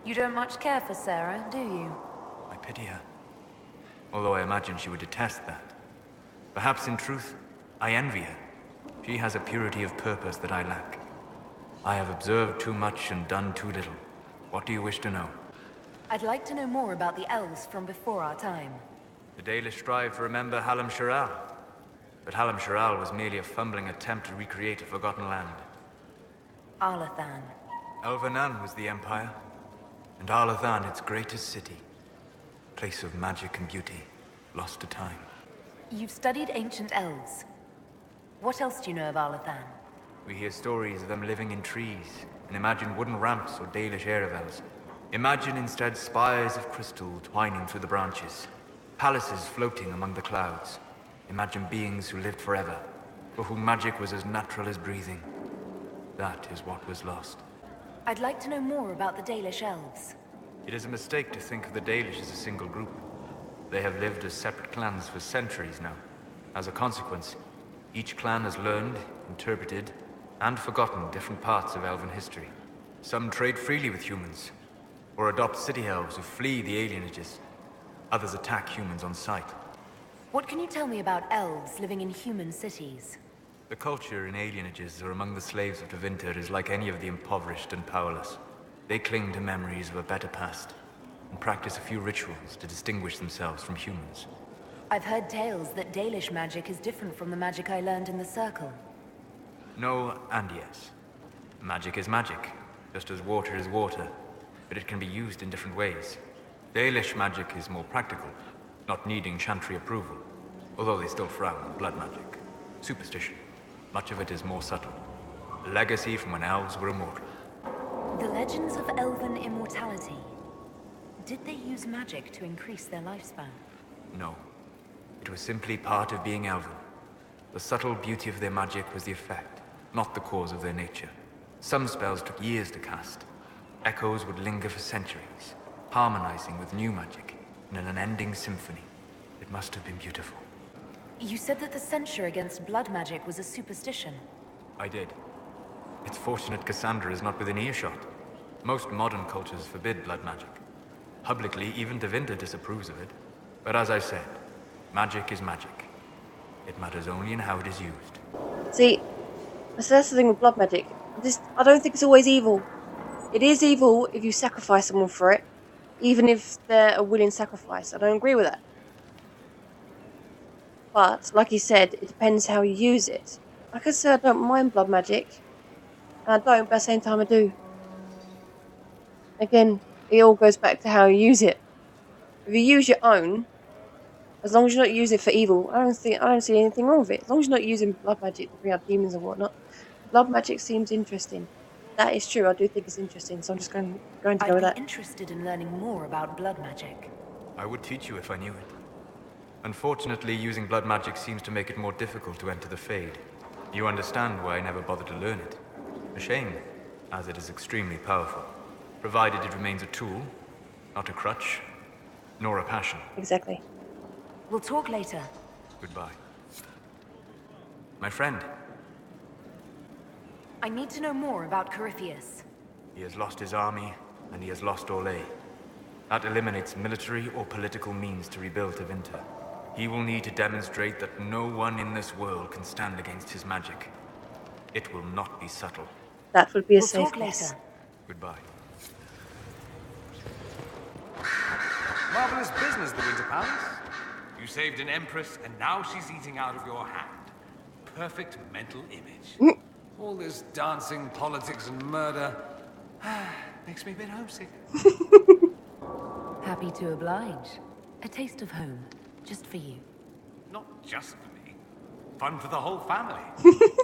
[SPEAKER 3] You don't much care for Sarah, do you?
[SPEAKER 8] I pity her. although I imagine she would detest that. Perhaps in truth, I envy her. She has a purity of purpose that I lack. I have observed too much and done too little. What do you wish to know?
[SPEAKER 3] I'd like to know more about the elves from before our time.
[SPEAKER 8] The Dalish strive to remember Hallam Shiral. But Hallam Shiral was merely a fumbling attempt to recreate a forgotten land.
[SPEAKER 3] Arlathan.
[SPEAKER 8] Elvanan was the Empire, and Arlathan its greatest city. Place of magic and beauty, lost to time.
[SPEAKER 3] You've studied ancient elves. What else do you know of Arlathan?
[SPEAKER 8] We hear stories of them living in trees, and imagine wooden ramps or Dalish Erebels. Imagine instead spires of crystal twining through the branches, palaces floating among the clouds. Imagine beings who lived forever, for whom magic was as natural as breathing. That is what was lost.
[SPEAKER 3] I'd like to know more about the Dalish elves.
[SPEAKER 8] It is a mistake to think of the Dalish as a single group. They have lived as separate clans for centuries now. As a consequence, each clan has learned, interpreted, and forgotten different parts of elven history. Some trade freely with humans, or adopt city elves who flee the alienages. Others attack humans on sight.
[SPEAKER 3] What can you tell me about elves living in human cities?
[SPEAKER 8] The culture in alienages or among the slaves of Tevinter is like any of the impoverished and powerless. They cling to memories of a better past, and practice a few rituals to distinguish themselves from humans.
[SPEAKER 3] I've heard tales that Dalish magic is different from the magic I learned in the Circle.
[SPEAKER 8] No and yes. Magic is magic, just as water is water, but it can be used in different ways. Dalish magic is more practical, not needing chantry approval, although they still frown on blood magic. Superstition. Much of it is more subtle. A legacy from when elves were immortal.
[SPEAKER 3] The legends of elven immortality. Did they use magic to increase their lifespan?
[SPEAKER 8] No. It was simply part of being elven. The subtle beauty of their magic was the effect, not the cause of their nature. Some spells took years to cast. Echoes would linger for centuries, harmonizing with new magic in an unending symphony. It must have been beautiful.
[SPEAKER 3] You said that the censure against blood magic was a superstition.
[SPEAKER 8] I did. It's fortunate Cassandra is not within earshot. Most modern cultures forbid blood magic. Publicly, even Tevinter disapproves of it. But as I said, magic is magic. It matters only in how it is used.
[SPEAKER 1] See, that's the thing with blood magic. I don't think it's always evil. It is evil if you sacrifice someone for it, even if they're a willing sacrifice. I don't agree with that. But, like you said, it depends how you use it. Like I said, I don't mind blood magic. And I don't, but at the same time I do. Again, it all goes back to how you use it. If you use your own, as long as you're not using it for evil, I don't see anything wrong with it. As long as you're not using blood magic to bring out demons and whatnot. Blood magic seems interesting. That is true, I do think it's interesting, so I'm just going to go with that.
[SPEAKER 3] I'd be interested in learning more about blood magic.
[SPEAKER 8] I would teach you if I knew it. Unfortunately, using blood magic seems to make it more difficult to enter the Fade. You understand why I never bothered to learn it. A shame, as it is extremely powerful, provided it remains a tool, not a crutch, nor a passion.
[SPEAKER 1] Exactly.
[SPEAKER 3] We'll talk later.
[SPEAKER 8] Goodbye. My friend.
[SPEAKER 3] I need to know more about Corypheus.
[SPEAKER 8] He has lost his army, and he has lost Orlais. That eliminates military or political means to rebuild Tevinter. He will need to demonstrate that no one in this world can stand against his magic. It will not be subtle.
[SPEAKER 1] That would be a
[SPEAKER 3] we'll
[SPEAKER 1] safe
[SPEAKER 3] talk
[SPEAKER 1] guess.
[SPEAKER 3] Later.
[SPEAKER 8] Goodbye.
[SPEAKER 10] Marvelous business, the Winter Palace. You saved an empress, and now she's eating out of your hand. Perfect mental image. All this dancing, politics, and murder makes me a bit homesick.
[SPEAKER 3] Happy to oblige. A taste of home, just for you.
[SPEAKER 10] Not just for me. Fun for the whole family.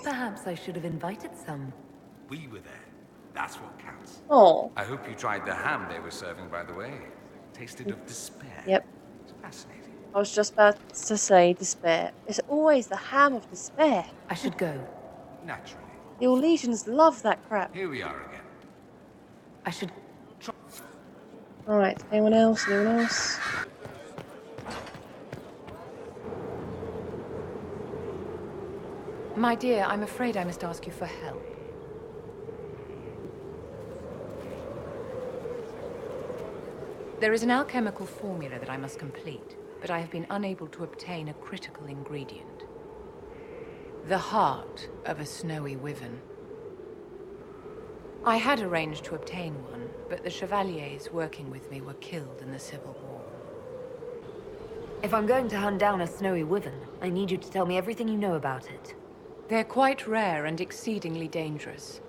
[SPEAKER 3] Perhaps I should have invited some.
[SPEAKER 10] We were there. That's what counts.
[SPEAKER 1] Oh.
[SPEAKER 10] I hope you tried the ham they were serving, by the way. Tasted of despair.
[SPEAKER 1] Yep.
[SPEAKER 10] It's fascinating.
[SPEAKER 1] I was just about to say despair. It's always the ham of despair.
[SPEAKER 3] I should go.
[SPEAKER 10] Naturally.
[SPEAKER 1] The Orlesians love that crap.
[SPEAKER 10] Here we are again.
[SPEAKER 3] I should...
[SPEAKER 1] Alright, anyone else? Anyone else?
[SPEAKER 3] My dear, I'm afraid I must ask you for help. There is an alchemical formula that I must complete.
[SPEAKER 11] but I have been unable to obtain a critical ingredient. The heart of a snowy wyvern. I had arranged to obtain one, but the chevaliers working with me were killed in the Civil War.
[SPEAKER 3] If I'm going to hunt down a snowy wyvern, I need you to tell me everything you know about it.
[SPEAKER 11] They're quite rare and exceedingly dangerous.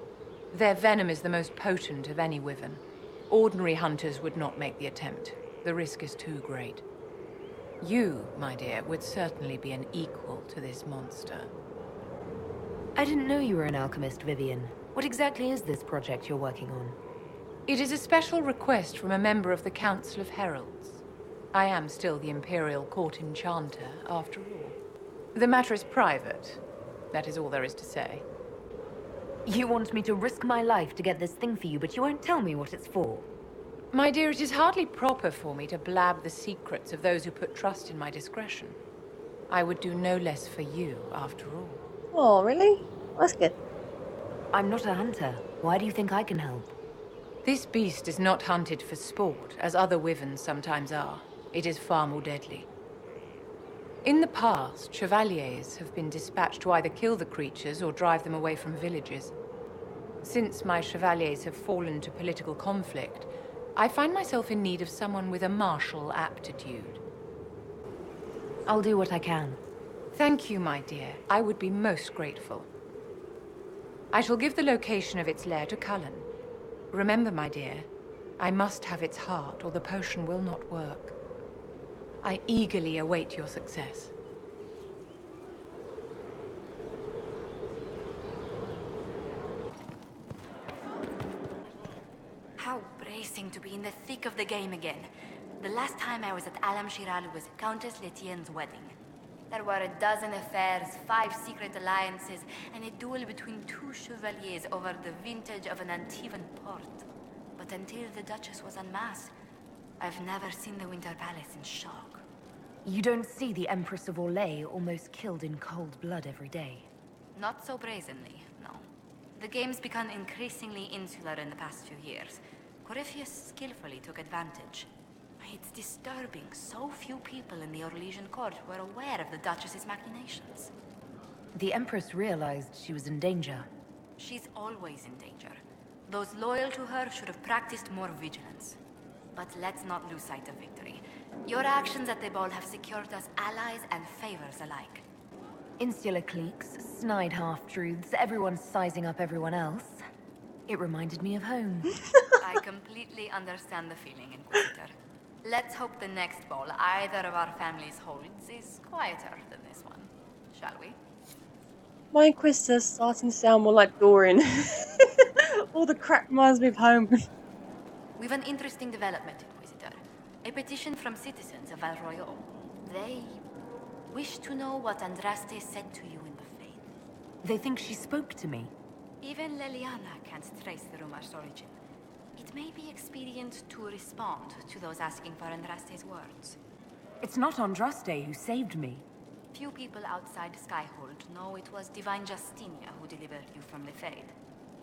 [SPEAKER 11] Their venom is the most potent of any wyvern. Ordinary hunters would not make the attempt. The risk is too great. You, my dear, would certainly be an equal to this monster.
[SPEAKER 3] I didn't know you were an alchemist, Vivian. What exactly is this project you're working on?
[SPEAKER 11] It is a special request from a member of the Council of Heralds. I am still the Imperial Court Enchanter, after all. The matter is private. That is all there is to say.
[SPEAKER 3] You want me to risk my life to get this thing for you, but you won't tell me what it's for.
[SPEAKER 11] My dear, it is hardly proper for me to blab the secrets of those who put trust in my discretion. I would do no less for you, after all.
[SPEAKER 1] Oh, really? That's good.
[SPEAKER 3] I'm not a hunter. Why do you think I can help?
[SPEAKER 11] This beast is not hunted for sport, as other wyverns sometimes are. It is far more deadly. In the past, chevaliers have been dispatched to either kill the creatures or drive them away from villages. Since my chevaliers have fallen to political conflict, I find myself in need of someone with a martial aptitude.
[SPEAKER 3] I'll do what I can.
[SPEAKER 11] Thank you, my dear. I would be most grateful. I shall give the location of its lair to Cullen. Remember, my dear, I must have its heart or the potion will not work. I eagerly await your success.
[SPEAKER 17] How bracing to be in the thick of the game again. The last time I was at Alam-Shiral was Countess Letienne's wedding. There were a dozen affairs, 5 secret alliances, and a duel between 2 chevaliers over the vintage of an Antivan port. But until the Duchess was unmasked, I've never seen the Winter Palace in shock.
[SPEAKER 3] You don't see the Empress of Orlais almost killed in cold blood every day.
[SPEAKER 17] Not so brazenly, no. The game's become increasingly insular in the past few years. Corypheus skillfully took advantage. It's disturbing so few people in the Orlesian court were aware of the Duchess's machinations.
[SPEAKER 3] The Empress realized she was in danger.
[SPEAKER 17] She's always in danger. Those loyal to her should have practiced more vigilance. But let's not lose sight of victory. Your actions at the ball have secured us allies and favors alike.
[SPEAKER 3] Insular cliques, snide half-truths, everyone sizing up everyone else. It reminded me of home.
[SPEAKER 17] I completely understand the feeling, Inquisitor. Let's hope the next ball either of our families holds is quieter than this one. Shall we?
[SPEAKER 1] My Inquisitor's starting to sound more like Dorian. All the crap reminds me of home.
[SPEAKER 17] We've an interesting development, Inquisitor. A petition from citizens of Val Royal. They wish to know what Andraste said to you in the Fade.
[SPEAKER 3] They think she spoke to me.
[SPEAKER 17] Even Leliana can't trace the rumor's origin. It may be expedient to respond to those asking for Andraste's words.
[SPEAKER 3] It's not Andraste who saved me.
[SPEAKER 17] Few people outside Skyhold know it was Divine Justinia who delivered you from the Fade.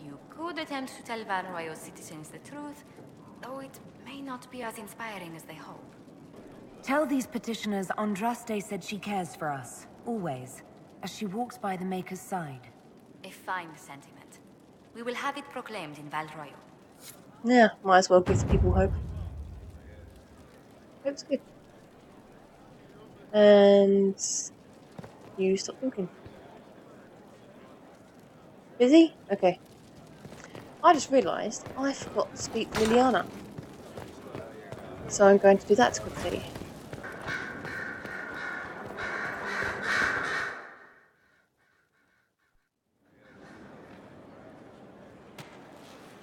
[SPEAKER 17] You could attempt to tell Val Royal's citizens the truth, though it may not be as inspiring as they hope.
[SPEAKER 3] Tell these petitioners Andraste said she cares for us, always, as she walks by the Maker's side.
[SPEAKER 17] A fine sentiment. We will have it proclaimed in Val Royal.
[SPEAKER 1] Yeah, might as well give the people hope. Hope's good. And you stop talking. Busy? Okay. I just realised I forgot to speak to Liliana. So I'm going to do that quickly.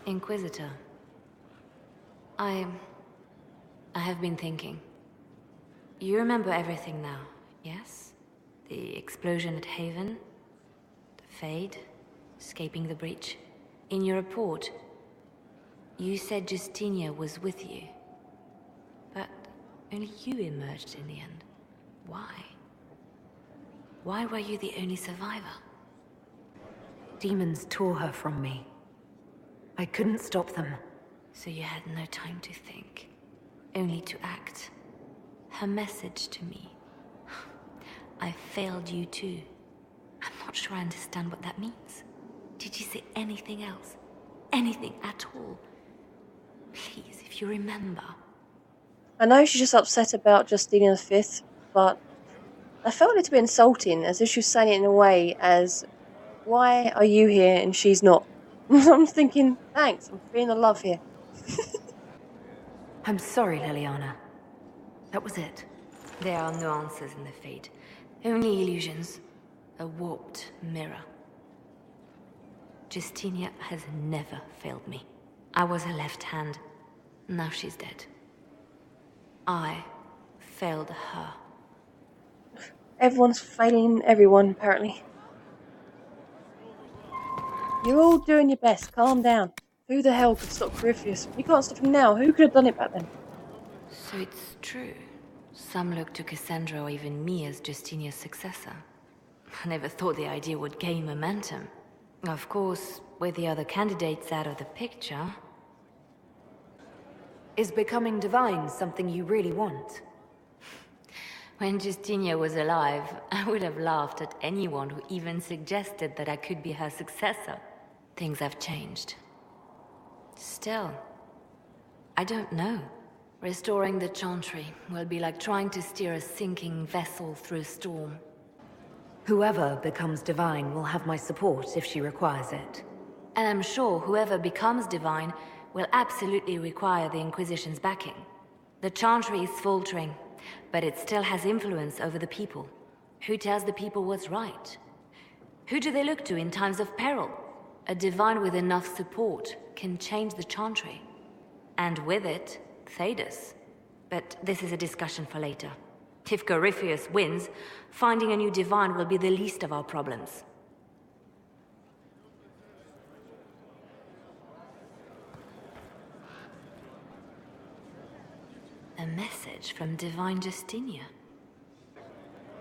[SPEAKER 17] Inquisitor. I have been thinking. You remember everything now, yes? The explosion at Haven, the Fade, escaping the breach. In your report, you said Justinia was with you. But only you emerged in the end. Why? Why were you the only survivor?
[SPEAKER 3] Demons tore her from me. I couldn't stop them.
[SPEAKER 17] So you had no time to think, only to act. Her message to me. I failed you too. I'm not sure I understand what that means. Did you say anything else? Anything at all? Please, if you remember.
[SPEAKER 1] I know she's just upset about Justina V, but I felt it to be insulting, as if she was saying it in a way as, why are you here and she's not? I'm thinking, thanks, I'm feeling the love here.
[SPEAKER 3] I'm sorry, Liliana. That was it.
[SPEAKER 17] There are no answers in the Fate. Only illusions. A warped mirror. Justinia has never failed me. I was her left hand. Now she's dead. I failed her.
[SPEAKER 1] Everyone's failing everyone, apparently. You're all doing your best, calm down. Who the hell could stop Corypheus? You can't stop him now, who could have done it back then?
[SPEAKER 17] So it's true. Some look to Cassandra or even me as Justinia's successor. I never thought the idea would gain momentum. Of course, with the other candidates out of the picture...
[SPEAKER 3] Is becoming divine something you really want?
[SPEAKER 17] When Justinia was alive, I would have laughed at anyone who even suggested that I could be her successor. Things have changed. Still, I don't know. Restoring the Chantry will be like trying to steer a sinking vessel through a storm.
[SPEAKER 3] Whoever becomes divine will have my support if she requires it.
[SPEAKER 17] And I'm sure whoever becomes divine will absolutely require the Inquisition's backing. The Chantry is faltering, but it still has influence over the people. Who tells the people what's right? Who do they look to in times of peril? A divine with enough support can change the Chantry. And with it, Thedas. But this is a discussion for later. If Corypheus wins, finding a new divine will be the least of our problems. A message from Divine Justinia.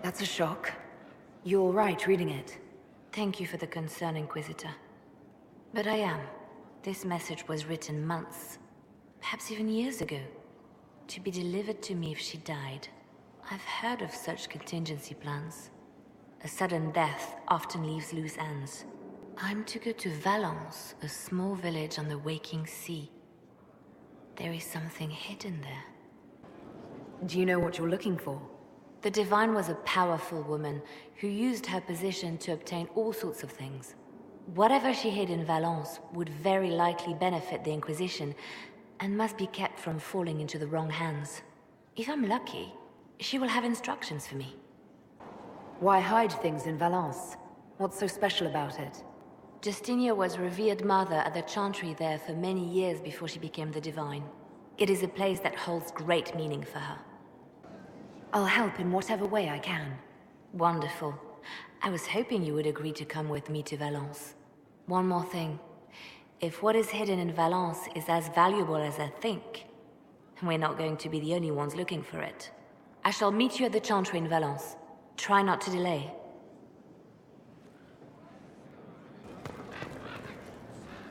[SPEAKER 3] That's a shock. You're right reading it.
[SPEAKER 17] Thank you for the concern, Inquisitor. But I am. This message was written months, perhaps even years ago, to be delivered to me if she died. I've heard of such contingency plans. A sudden death often leaves loose ends. I'm to go to Valence, a small village on the waking sea. There is something hidden there.
[SPEAKER 3] Do you know what you're looking for?
[SPEAKER 17] The Divine was a powerful woman who used her position to obtain all sorts of things. Whatever she hid in Valence would very likely benefit the Inquisition and must be kept from falling into the wrong hands. If I'm lucky, she will have instructions for me.
[SPEAKER 3] Why hide things in Valence? What's so special about it?
[SPEAKER 17] Justinia was revered mother at the Chantry there for many years before she became the Divine. It is a place that holds great meaning for her.
[SPEAKER 3] I'll help in whatever way I can.
[SPEAKER 17] Wonderful. I was hoping you would agree to come with me to Valence. One more thing. If what is hidden in Valence is as valuable as I think, we're not going to be the only ones looking for it. I shall meet you at the Chantry in Valence. Try not to delay.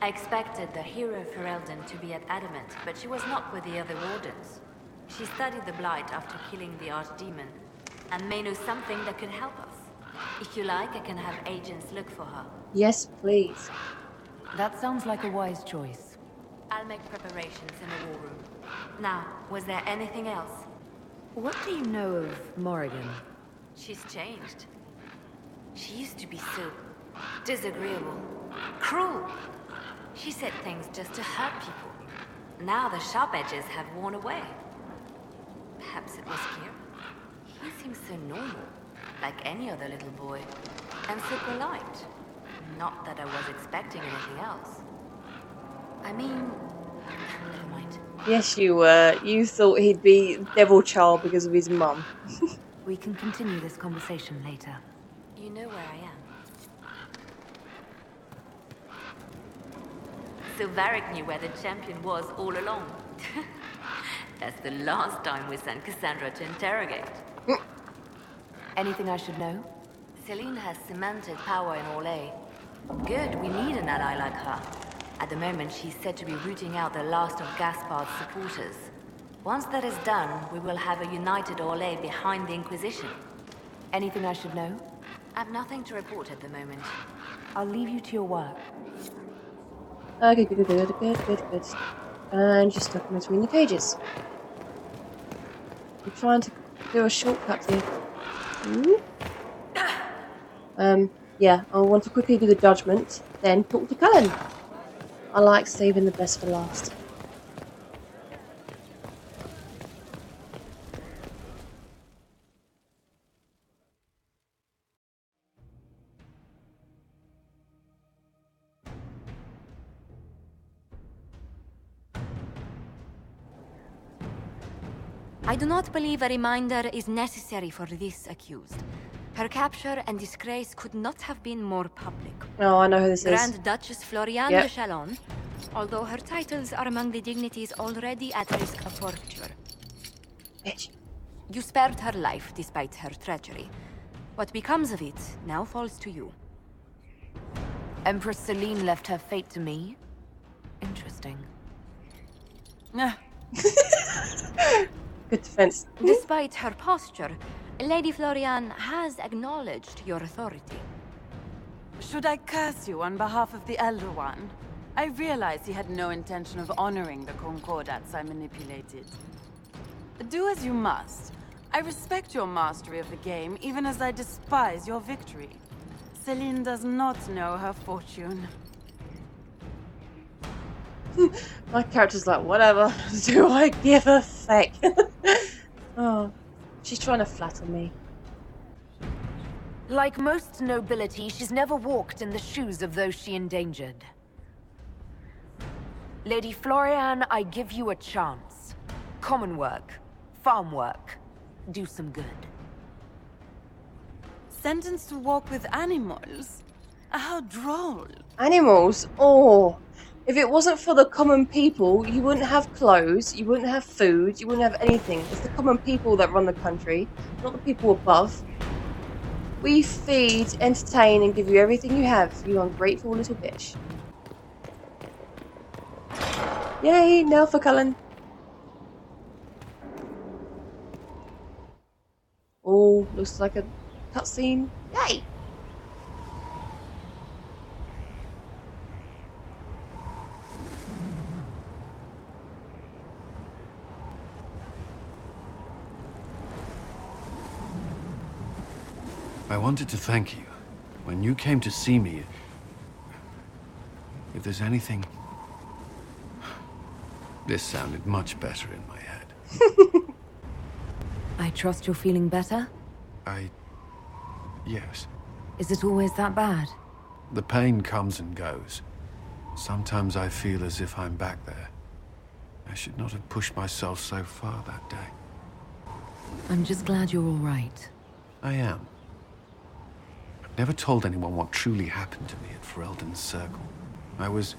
[SPEAKER 17] I expected the hero Ferelden to be at Adamant, but she was not with the other wardens. She studied the Blight after killing the Archdemon, and may know something that could help us. If you like, I can have agents look for her.
[SPEAKER 1] Yes, please.
[SPEAKER 3] That sounds like a wise choice.
[SPEAKER 17] I'll make preparations in the war room. Now, was there anything else?
[SPEAKER 3] What do you know of Morrigan?
[SPEAKER 17] She's changed. She used to be so disagreeable, cruel. She said things just to hurt people. Now the sharp edges have worn away. Perhaps it was Kieran. He seems so normal, like any other little boy. And so polite. Not that I was expecting anything else. I mean, never mind.
[SPEAKER 1] Yes, you were. You thought he'd be Devil Child because of his mum.
[SPEAKER 3] We can continue this conversation later.
[SPEAKER 17] You know where I am. So Varric knew where the champion was all along. That's the last time we sent Cassandra to interrogate.
[SPEAKER 3] Anything I should know?
[SPEAKER 17] Celine has cemented power in Orlais. Good, we need an ally like her. At the moment, she's said to be rooting out the last of Gaspard's supporters. Once that is done, we will have a united Orlais behind the Inquisition.
[SPEAKER 3] Anything I should know?
[SPEAKER 17] I've nothing to report at the moment.
[SPEAKER 3] I'll leave you to your work.
[SPEAKER 1] Okay, good. And just stuck in between the cages. I'm trying to do a shortcut here. Yeah, I want to quickly do the judgment, then talk to Cullen. I like saving the best for last.
[SPEAKER 17] I do not believe a reminder is necessary for this accused. Her capture and disgrace could not have been more public.
[SPEAKER 1] Oh, I know who this is.
[SPEAKER 17] Grand Duchess Floriane de Chalon, although her titles are among the dignities already at risk of forfeiture.
[SPEAKER 1] Bitch.
[SPEAKER 17] You spared her life despite her treachery. What becomes of it now falls to you.
[SPEAKER 3] Empress Celine left her fate to me. Interesting.
[SPEAKER 1] Good defense.
[SPEAKER 17] Despite her posture, Lady Floriane has acknowledged your authority.
[SPEAKER 6] Should I curse you on behalf of the Elder One? I realize he had no intention of honoring the concordats I manipulated. Do as you must. I respect your mastery of the game, even as I despise your victory. Celine does not know her fortune.
[SPEAKER 1] My character's like, whatever. Do I give a feck? Oh, she's trying to flatter me.
[SPEAKER 3] Like most nobility, she's never walked in the shoes of those she endangered. Lady Floriane, I give you a chance. Common work, farm work, do some good.
[SPEAKER 6] Sentenced to walk with animals? How droll.
[SPEAKER 1] Animals? Oh. If it wasn't for the common people, you wouldn't have clothes, you wouldn't have food, you wouldn't have anything. It's the common people that run the country, not the people above. We feed, entertain, and give you everything you have, you ungrateful little bitch. Yay, nail for Cullen. Oh, looks like a cutscene. Yay!
[SPEAKER 12] I wanted to thank you. When you came to see me, if there's anything... This sounded much better in my head.
[SPEAKER 3] I trust you're feeling better?
[SPEAKER 12] Yes.
[SPEAKER 3] Is it always that bad?
[SPEAKER 12] The pain comes and goes. Sometimes I feel as if I'm back there. I should not have pushed myself so far that day.
[SPEAKER 3] I'm just glad you're all right.
[SPEAKER 12] I am. I've never told anyone what truly happened to me at Ferelden's Circle. I was...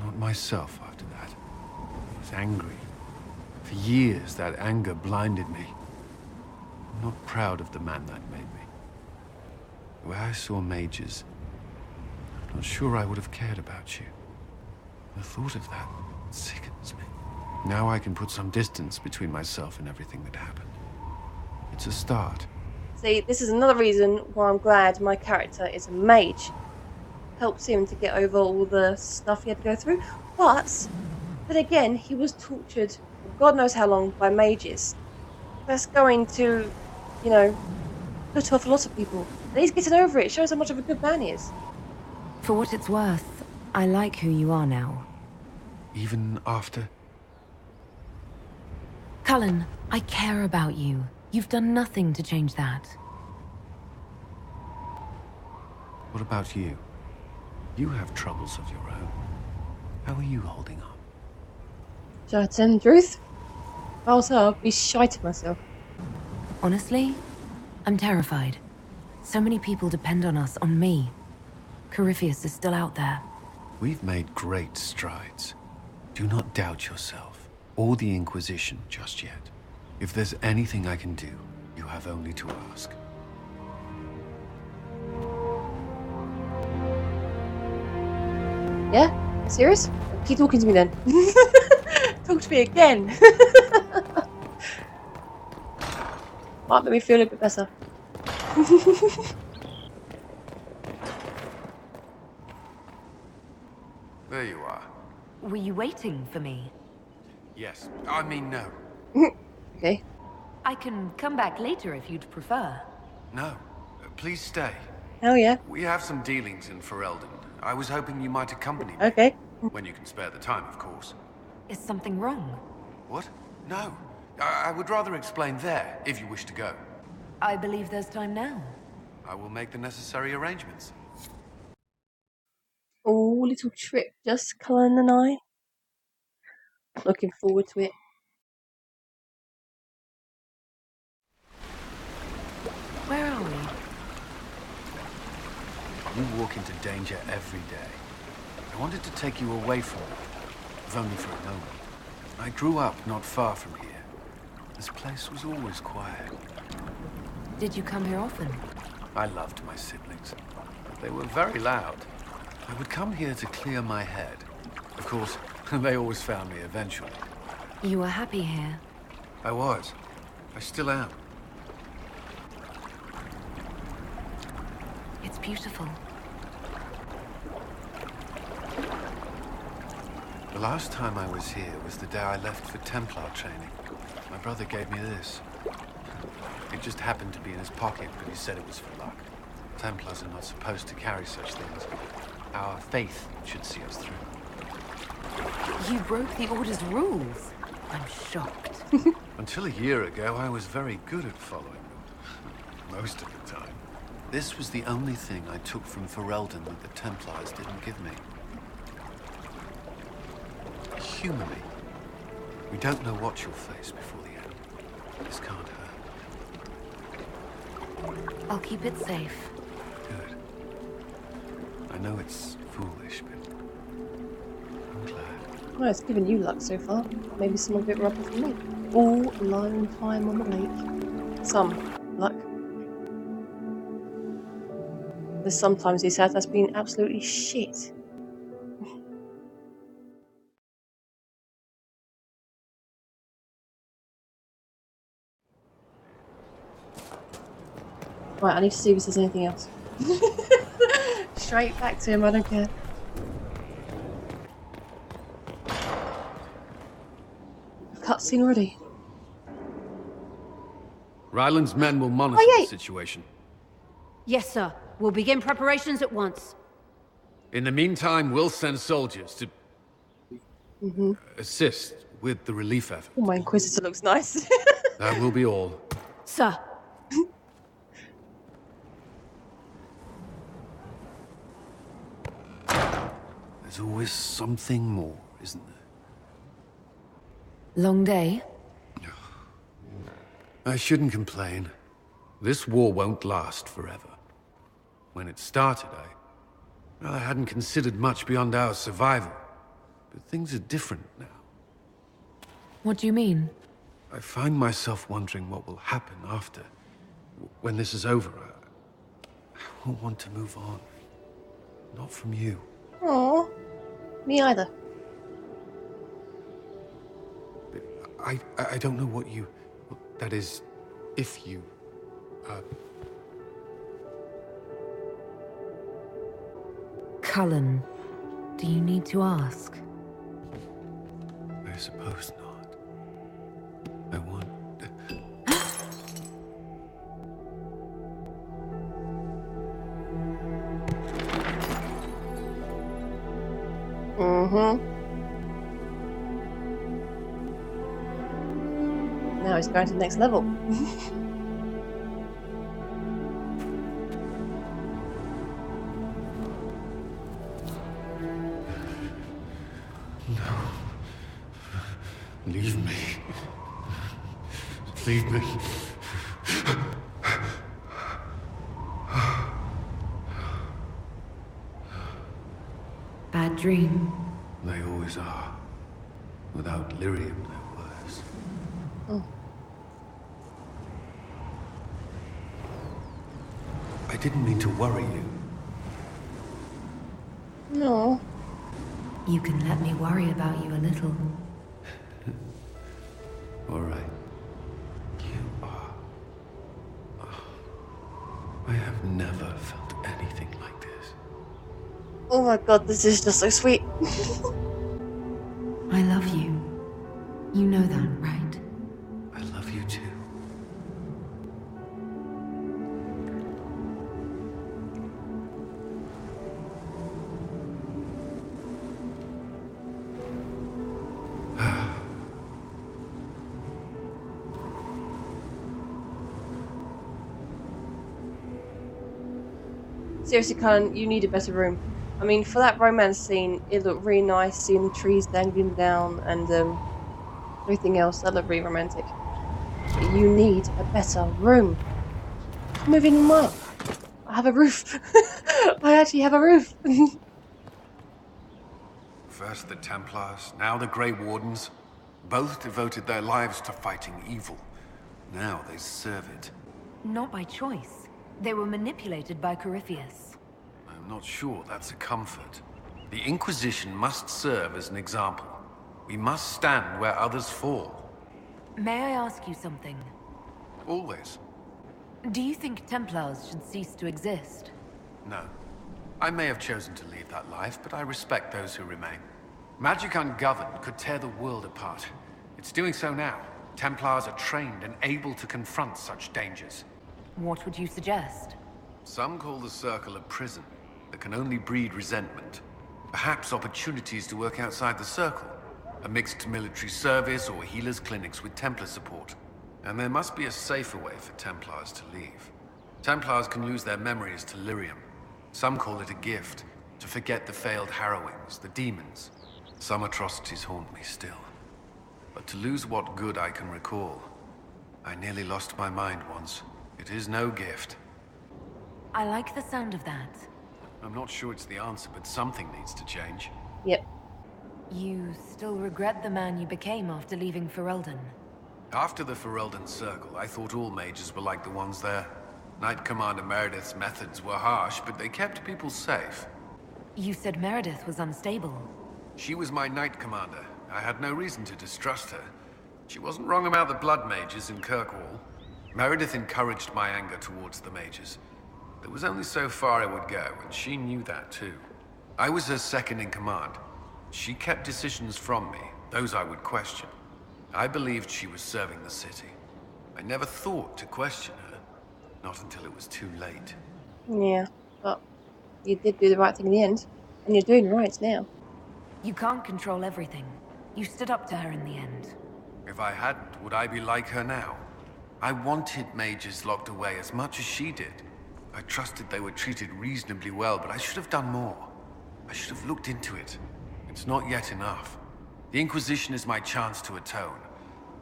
[SPEAKER 12] not myself after that. I was angry. For years, that anger blinded me. I'm not proud of the man that made me. The way I saw mages, I'm not sure I would have cared about you. The thought of that sickens me. Now I can put some distance between myself and everything that happened. It's a start.
[SPEAKER 1] See, this is another reason why I'm glad my character is a mage. Helps him to get over all the stuff he had to go through. But then again, he was tortured for God knows how long by mages. That's going to, you know, put off a lot of people. And he's getting over it. It shows how much of a good man he is.
[SPEAKER 3] For what it's worth, I like who you are now.
[SPEAKER 12] Even after?
[SPEAKER 3] Cullen, I care about you. You've done nothing to change that.
[SPEAKER 12] What about you? You have troubles of your own. How are you holding up?
[SPEAKER 1] Shall I tell the truth? If I was her, I'd be shiting myself.
[SPEAKER 3] Honestly, I'm terrified. So many people depend on us, on me. Corypheus is still out there.
[SPEAKER 12] We've made great strides. Do not doubt yourself, or the Inquisition just yet. If there's anything I can do, you have only to ask.
[SPEAKER 1] Yeah? Serious? Keep talking to me then. Talk to me again. Might make me feel a bit better.
[SPEAKER 12] There you are.
[SPEAKER 3] Were you waiting for me?
[SPEAKER 12] Yes. I mean, no.
[SPEAKER 1] Okay.
[SPEAKER 3] I can come back later if you'd prefer.
[SPEAKER 12] No. Please stay.
[SPEAKER 1] Hell yeah.
[SPEAKER 12] We have some dealings in Ferelden. I was hoping you might accompany me.
[SPEAKER 1] Okay.
[SPEAKER 12] When you can spare the time, of course.
[SPEAKER 3] Is something wrong?
[SPEAKER 12] What? No. I would rather explain there, if you wish to go.
[SPEAKER 3] I believe there's time now.
[SPEAKER 12] I will make the necessary arrangements.
[SPEAKER 1] Oh, little trip, just Cullen and I. Looking forward to it.
[SPEAKER 3] Where are we?
[SPEAKER 12] You walk into danger every day. I wanted to take you away from it, if only for a moment. I grew up not far from here. This place was always quiet.
[SPEAKER 3] Did you come here often?
[SPEAKER 12] I loved my siblings, but they were very loud. I would come here to clear my head. Of course, they always found me eventually.
[SPEAKER 3] You were happy here?
[SPEAKER 12] I was. I still am.
[SPEAKER 3] It's beautiful.
[SPEAKER 12] The last time I was here was the day I left for Templar training. My brother gave me this. It just happened to be in his pocket, but he said it was for luck. Templars are not supposed to carry such things. Our faith should see us through.
[SPEAKER 3] You broke the Order's rules. I'm shocked.
[SPEAKER 12] Until a year ago, I was very good at following them. Most of the time. This was the only thing I took from Ferelden that the Templars didn't give me. Humor me. We don't know what you'll face before the end. This can't hurt.
[SPEAKER 3] I'll keep it safe.
[SPEAKER 12] Good. I know it's foolish, but I'm glad.
[SPEAKER 1] Well, it's given you luck so far. Maybe some of it rubber for me. All alone time on the lake. Some luck. There's sometimes he said that's been absolutely shit. Right, I need to see if there's anything else. Straight back to him, I don't care. Cutscene already.
[SPEAKER 12] Ryland's men will monitor the situation.
[SPEAKER 14] Yes, sir. We'll begin preparations at once.
[SPEAKER 12] In the meantime, we'll send soldiers to assist with the relief effort.
[SPEAKER 1] Oh, my Inquisitor looks nice.
[SPEAKER 12] That will be all.
[SPEAKER 14] Sir.
[SPEAKER 12] There's always something more, isn't there?
[SPEAKER 3] Long day?
[SPEAKER 12] I shouldn't complain. This war won't last forever. When it started, I hadn't considered much beyond our survival. But things are different now.
[SPEAKER 3] What do you mean?
[SPEAKER 12] I find myself wondering what will happen after. When this is over, I won't want to move on. Not from you.
[SPEAKER 1] Aww. Me either.
[SPEAKER 12] I don't know what you... That is, if you...
[SPEAKER 3] Cullen, do you need to ask?
[SPEAKER 12] I suppose not. I want...
[SPEAKER 1] Now he's going to the next level.
[SPEAKER 12] No. Leave me. Leave me.
[SPEAKER 3] Bad dream?
[SPEAKER 12] They always are. Without lyrium, they're worse.
[SPEAKER 1] Oh.
[SPEAKER 12] I didn't mean to worry you.
[SPEAKER 1] No.
[SPEAKER 3] You can let me worry about you a little.
[SPEAKER 12] All right. You are
[SPEAKER 1] Oh my god, this is just so sweet.
[SPEAKER 3] I love you. You know that, right?
[SPEAKER 12] I love you too.
[SPEAKER 1] Seriously, Cullen, you need a better room. I mean, for that romance scene, it looked really nice, seeing the trees dangling down and everything else. That looked really romantic. But you need a better room. I'm moving in well. I have a roof. I actually have a roof.
[SPEAKER 12] First the Templars, now the Grey Wardens. Both devoted their lives to fighting evil. Now they serve it.
[SPEAKER 3] Not by choice. They were manipulated by Corypheus.
[SPEAKER 12] I'm not sure that's a comfort. The Inquisition must serve as an example. We must stand where others fall.
[SPEAKER 3] May I ask you something?
[SPEAKER 12] Always.
[SPEAKER 3] Do you think Templars should cease to exist?
[SPEAKER 12] No. I may have chosen to leave that life, but I respect those who remain. Magic ungoverned could tear the world apart. It's doing so now. Templars are trained and able to confront such dangers.
[SPEAKER 3] What would you suggest?
[SPEAKER 12] Some call the Circle a prison that can only breed resentment. Perhaps opportunities to work outside the Circle. A mixed military service or healers' clinics with Templar support. And there must be a safer way for Templars to leave. Templars can lose their memories to lyrium. Some call it a gift, to forget the failed harrowings, the demons. Some atrocities haunt me still. But to lose what good I can recall, I nearly lost my mind once. It is no gift.
[SPEAKER 3] I like the sound of that.
[SPEAKER 12] I'm not sure it's the answer, but something needs to change.
[SPEAKER 1] Yep.
[SPEAKER 3] You still regret the man you became after leaving Ferelden?
[SPEAKER 12] After the Ferelden Circle, I thought all mages were like the ones there. Knight Commander Meredith's methods were harsh, but they kept people safe.
[SPEAKER 3] You said Meredith was unstable.
[SPEAKER 12] She was my Knight Commander. I had no reason to distrust her. She wasn't wrong about the Blood Mages in Kirkwall. Meredith encouraged my anger towards the mages. There was only so far I would go, and she knew that too. I was her second in command. She kept decisions from me, those I would question. I believed she was serving the city. I never thought to question her, not until it was too late.
[SPEAKER 1] Yeah, but you did do the right thing in the end, and you're doing right now.
[SPEAKER 3] You can't control everything. You stood up to her in the end.
[SPEAKER 12] If I hadn't, would I be like her now? I wanted mages locked away as much as she did. I trusted they were treated reasonably well, but I should have done more. I should have looked into it. It's not yet enough. The Inquisition is my chance to atone.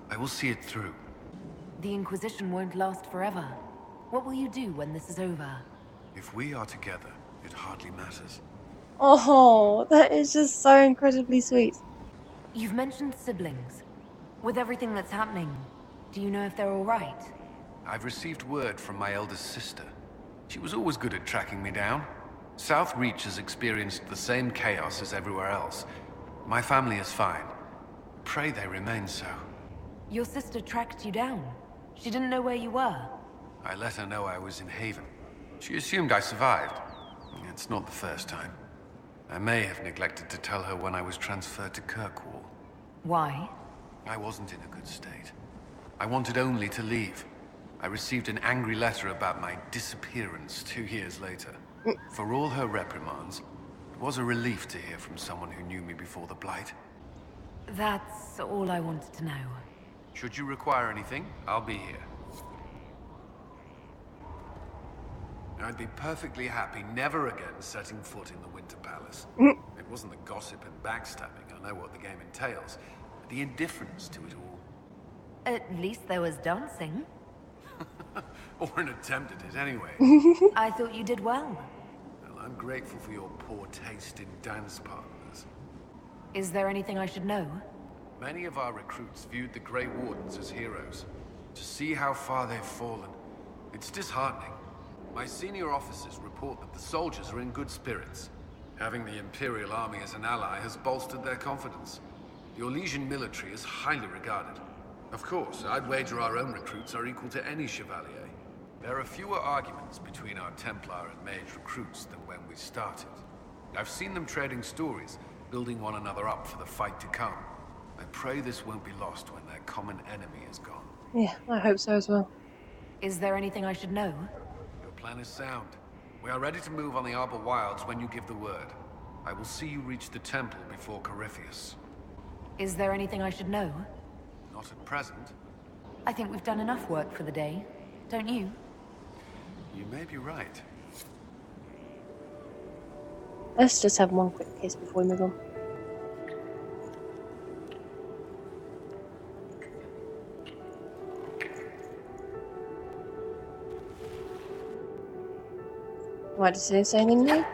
[SPEAKER 12] I will see it through.
[SPEAKER 3] The Inquisition won't last forever. What will you do when this is over?
[SPEAKER 12] If we are together, it hardly matters.
[SPEAKER 1] Oh, that is just so incredibly sweet.
[SPEAKER 3] You've mentioned siblings. With everything that's happening, do you know if they're all right?
[SPEAKER 12] I've received word from my eldest sister. She was always good at tracking me down. South Reach has experienced the same chaos as everywhere else. My family is fine. Pray they remain so.
[SPEAKER 3] Your sister tracked you down. She didn't know where you were.
[SPEAKER 12] I let her know I was in Haven. She assumed I survived. It's not the first time. I may have neglected to tell her when I was transferred to Kirkwall.
[SPEAKER 3] Why?
[SPEAKER 12] I wasn't in a good state. I wanted only to leave. I received an angry letter about my disappearance 2 years later. For all her reprimands, it was a relief to hear from someone who knew me before the Blight.
[SPEAKER 3] That's all I wanted to know.
[SPEAKER 12] Should you require anything, I'll be here. I'd be perfectly happy never again setting foot in the Winter Palace. It wasn't the gossip and backstabbing, I know what the game entails. But the indifference to it all.
[SPEAKER 3] At least there was dancing.
[SPEAKER 12] Or an attempt at it, anyway.
[SPEAKER 3] I thought you did well.
[SPEAKER 12] Well, I'm grateful for your poor taste in dance partners.
[SPEAKER 3] Is there anything I should know?
[SPEAKER 12] Many of our recruits viewed the Grey Wardens as heroes. To see how far they've fallen, it's disheartening. My senior officers report that the soldiers are in good spirits. Having the Imperial Army as an ally has bolstered their confidence. The Orlesian military is highly regarded. Of course, I'd wager our own recruits are equal to any Chevalier. There are fewer arguments between our Templar and Mage recruits than when we started. I've seen them trading stories, building one another up for the fight to come. I pray this won't be lost when their common enemy is gone.
[SPEAKER 1] Yeah, I hope so as well.
[SPEAKER 3] Is there anything I should know?
[SPEAKER 12] Your plan is sound. We are ready to move on the Arbor Wilds when you give the word. I will see you reach the temple before Corypheus.
[SPEAKER 3] Is there anything I should know?
[SPEAKER 12] Not at present.
[SPEAKER 3] I think we've done enough work for the day. Don't you?
[SPEAKER 12] You may be right.
[SPEAKER 1] Let's just have one quick kiss before we move on. Right, does he say anything new?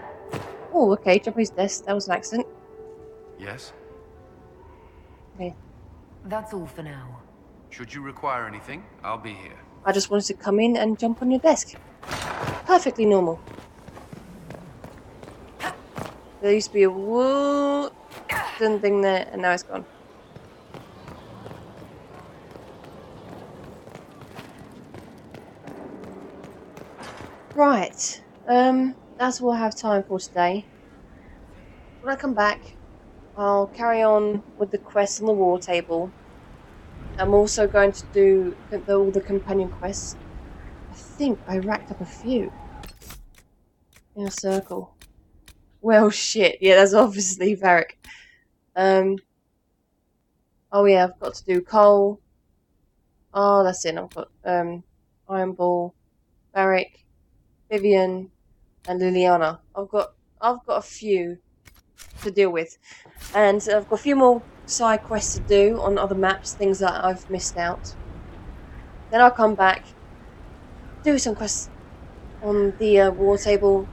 [SPEAKER 1] Oh, okay, jump on his desk. That was an accident.
[SPEAKER 12] Yes?
[SPEAKER 1] Okay.
[SPEAKER 3] That's all for now.
[SPEAKER 12] Should you require anything, I'll be here.
[SPEAKER 1] I just wanted to come in and jump on your desk. Perfectly normal. There used to be a wooden thing there, and now it's gone. Right. That's all I have time for today. When I come back, I'll carry on with the quests on the war table. I'm also going to do all the companion quests. I think I racked up a few. In a circle. Well, shit. Yeah, that's obviously Varric. Oh yeah, I've got to do coal. Oh, that's it. I've got Iron Ball, Varric, Vivian, and Liliana. I've got a few to deal with, and I've got a few more side quests to do on other maps, things that I've missed out. Then I'll come back, do some quests on the war table,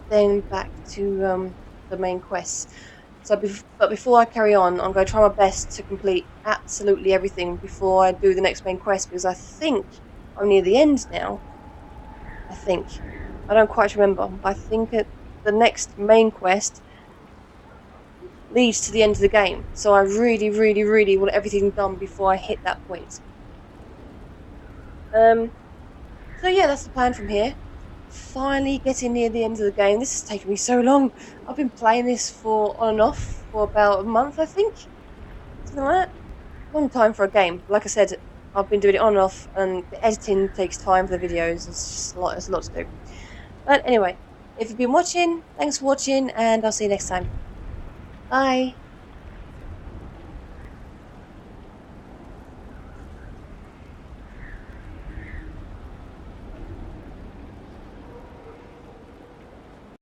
[SPEAKER 1] then back to the main quests. So, but before I carry on, I'm going to try my best to complete absolutely everything before I do the next main quest, because I think I'm near the end now. I don't quite remember. I think the next main quest leads to the end of the game. So I really, really, really want everything done before I hit that point. So yeah, that's the plan from here. Finally getting near the end of the game. This has taken me so long. I've been playing this on and off for about a month, I think. Something like that. Long time for a game. Like I said, I've been doing it on and off, and the editing takes time for the videos. It's just a lot to do. But anyway, if you've been watching, thanks for watching, and I'll see you next time. Bye.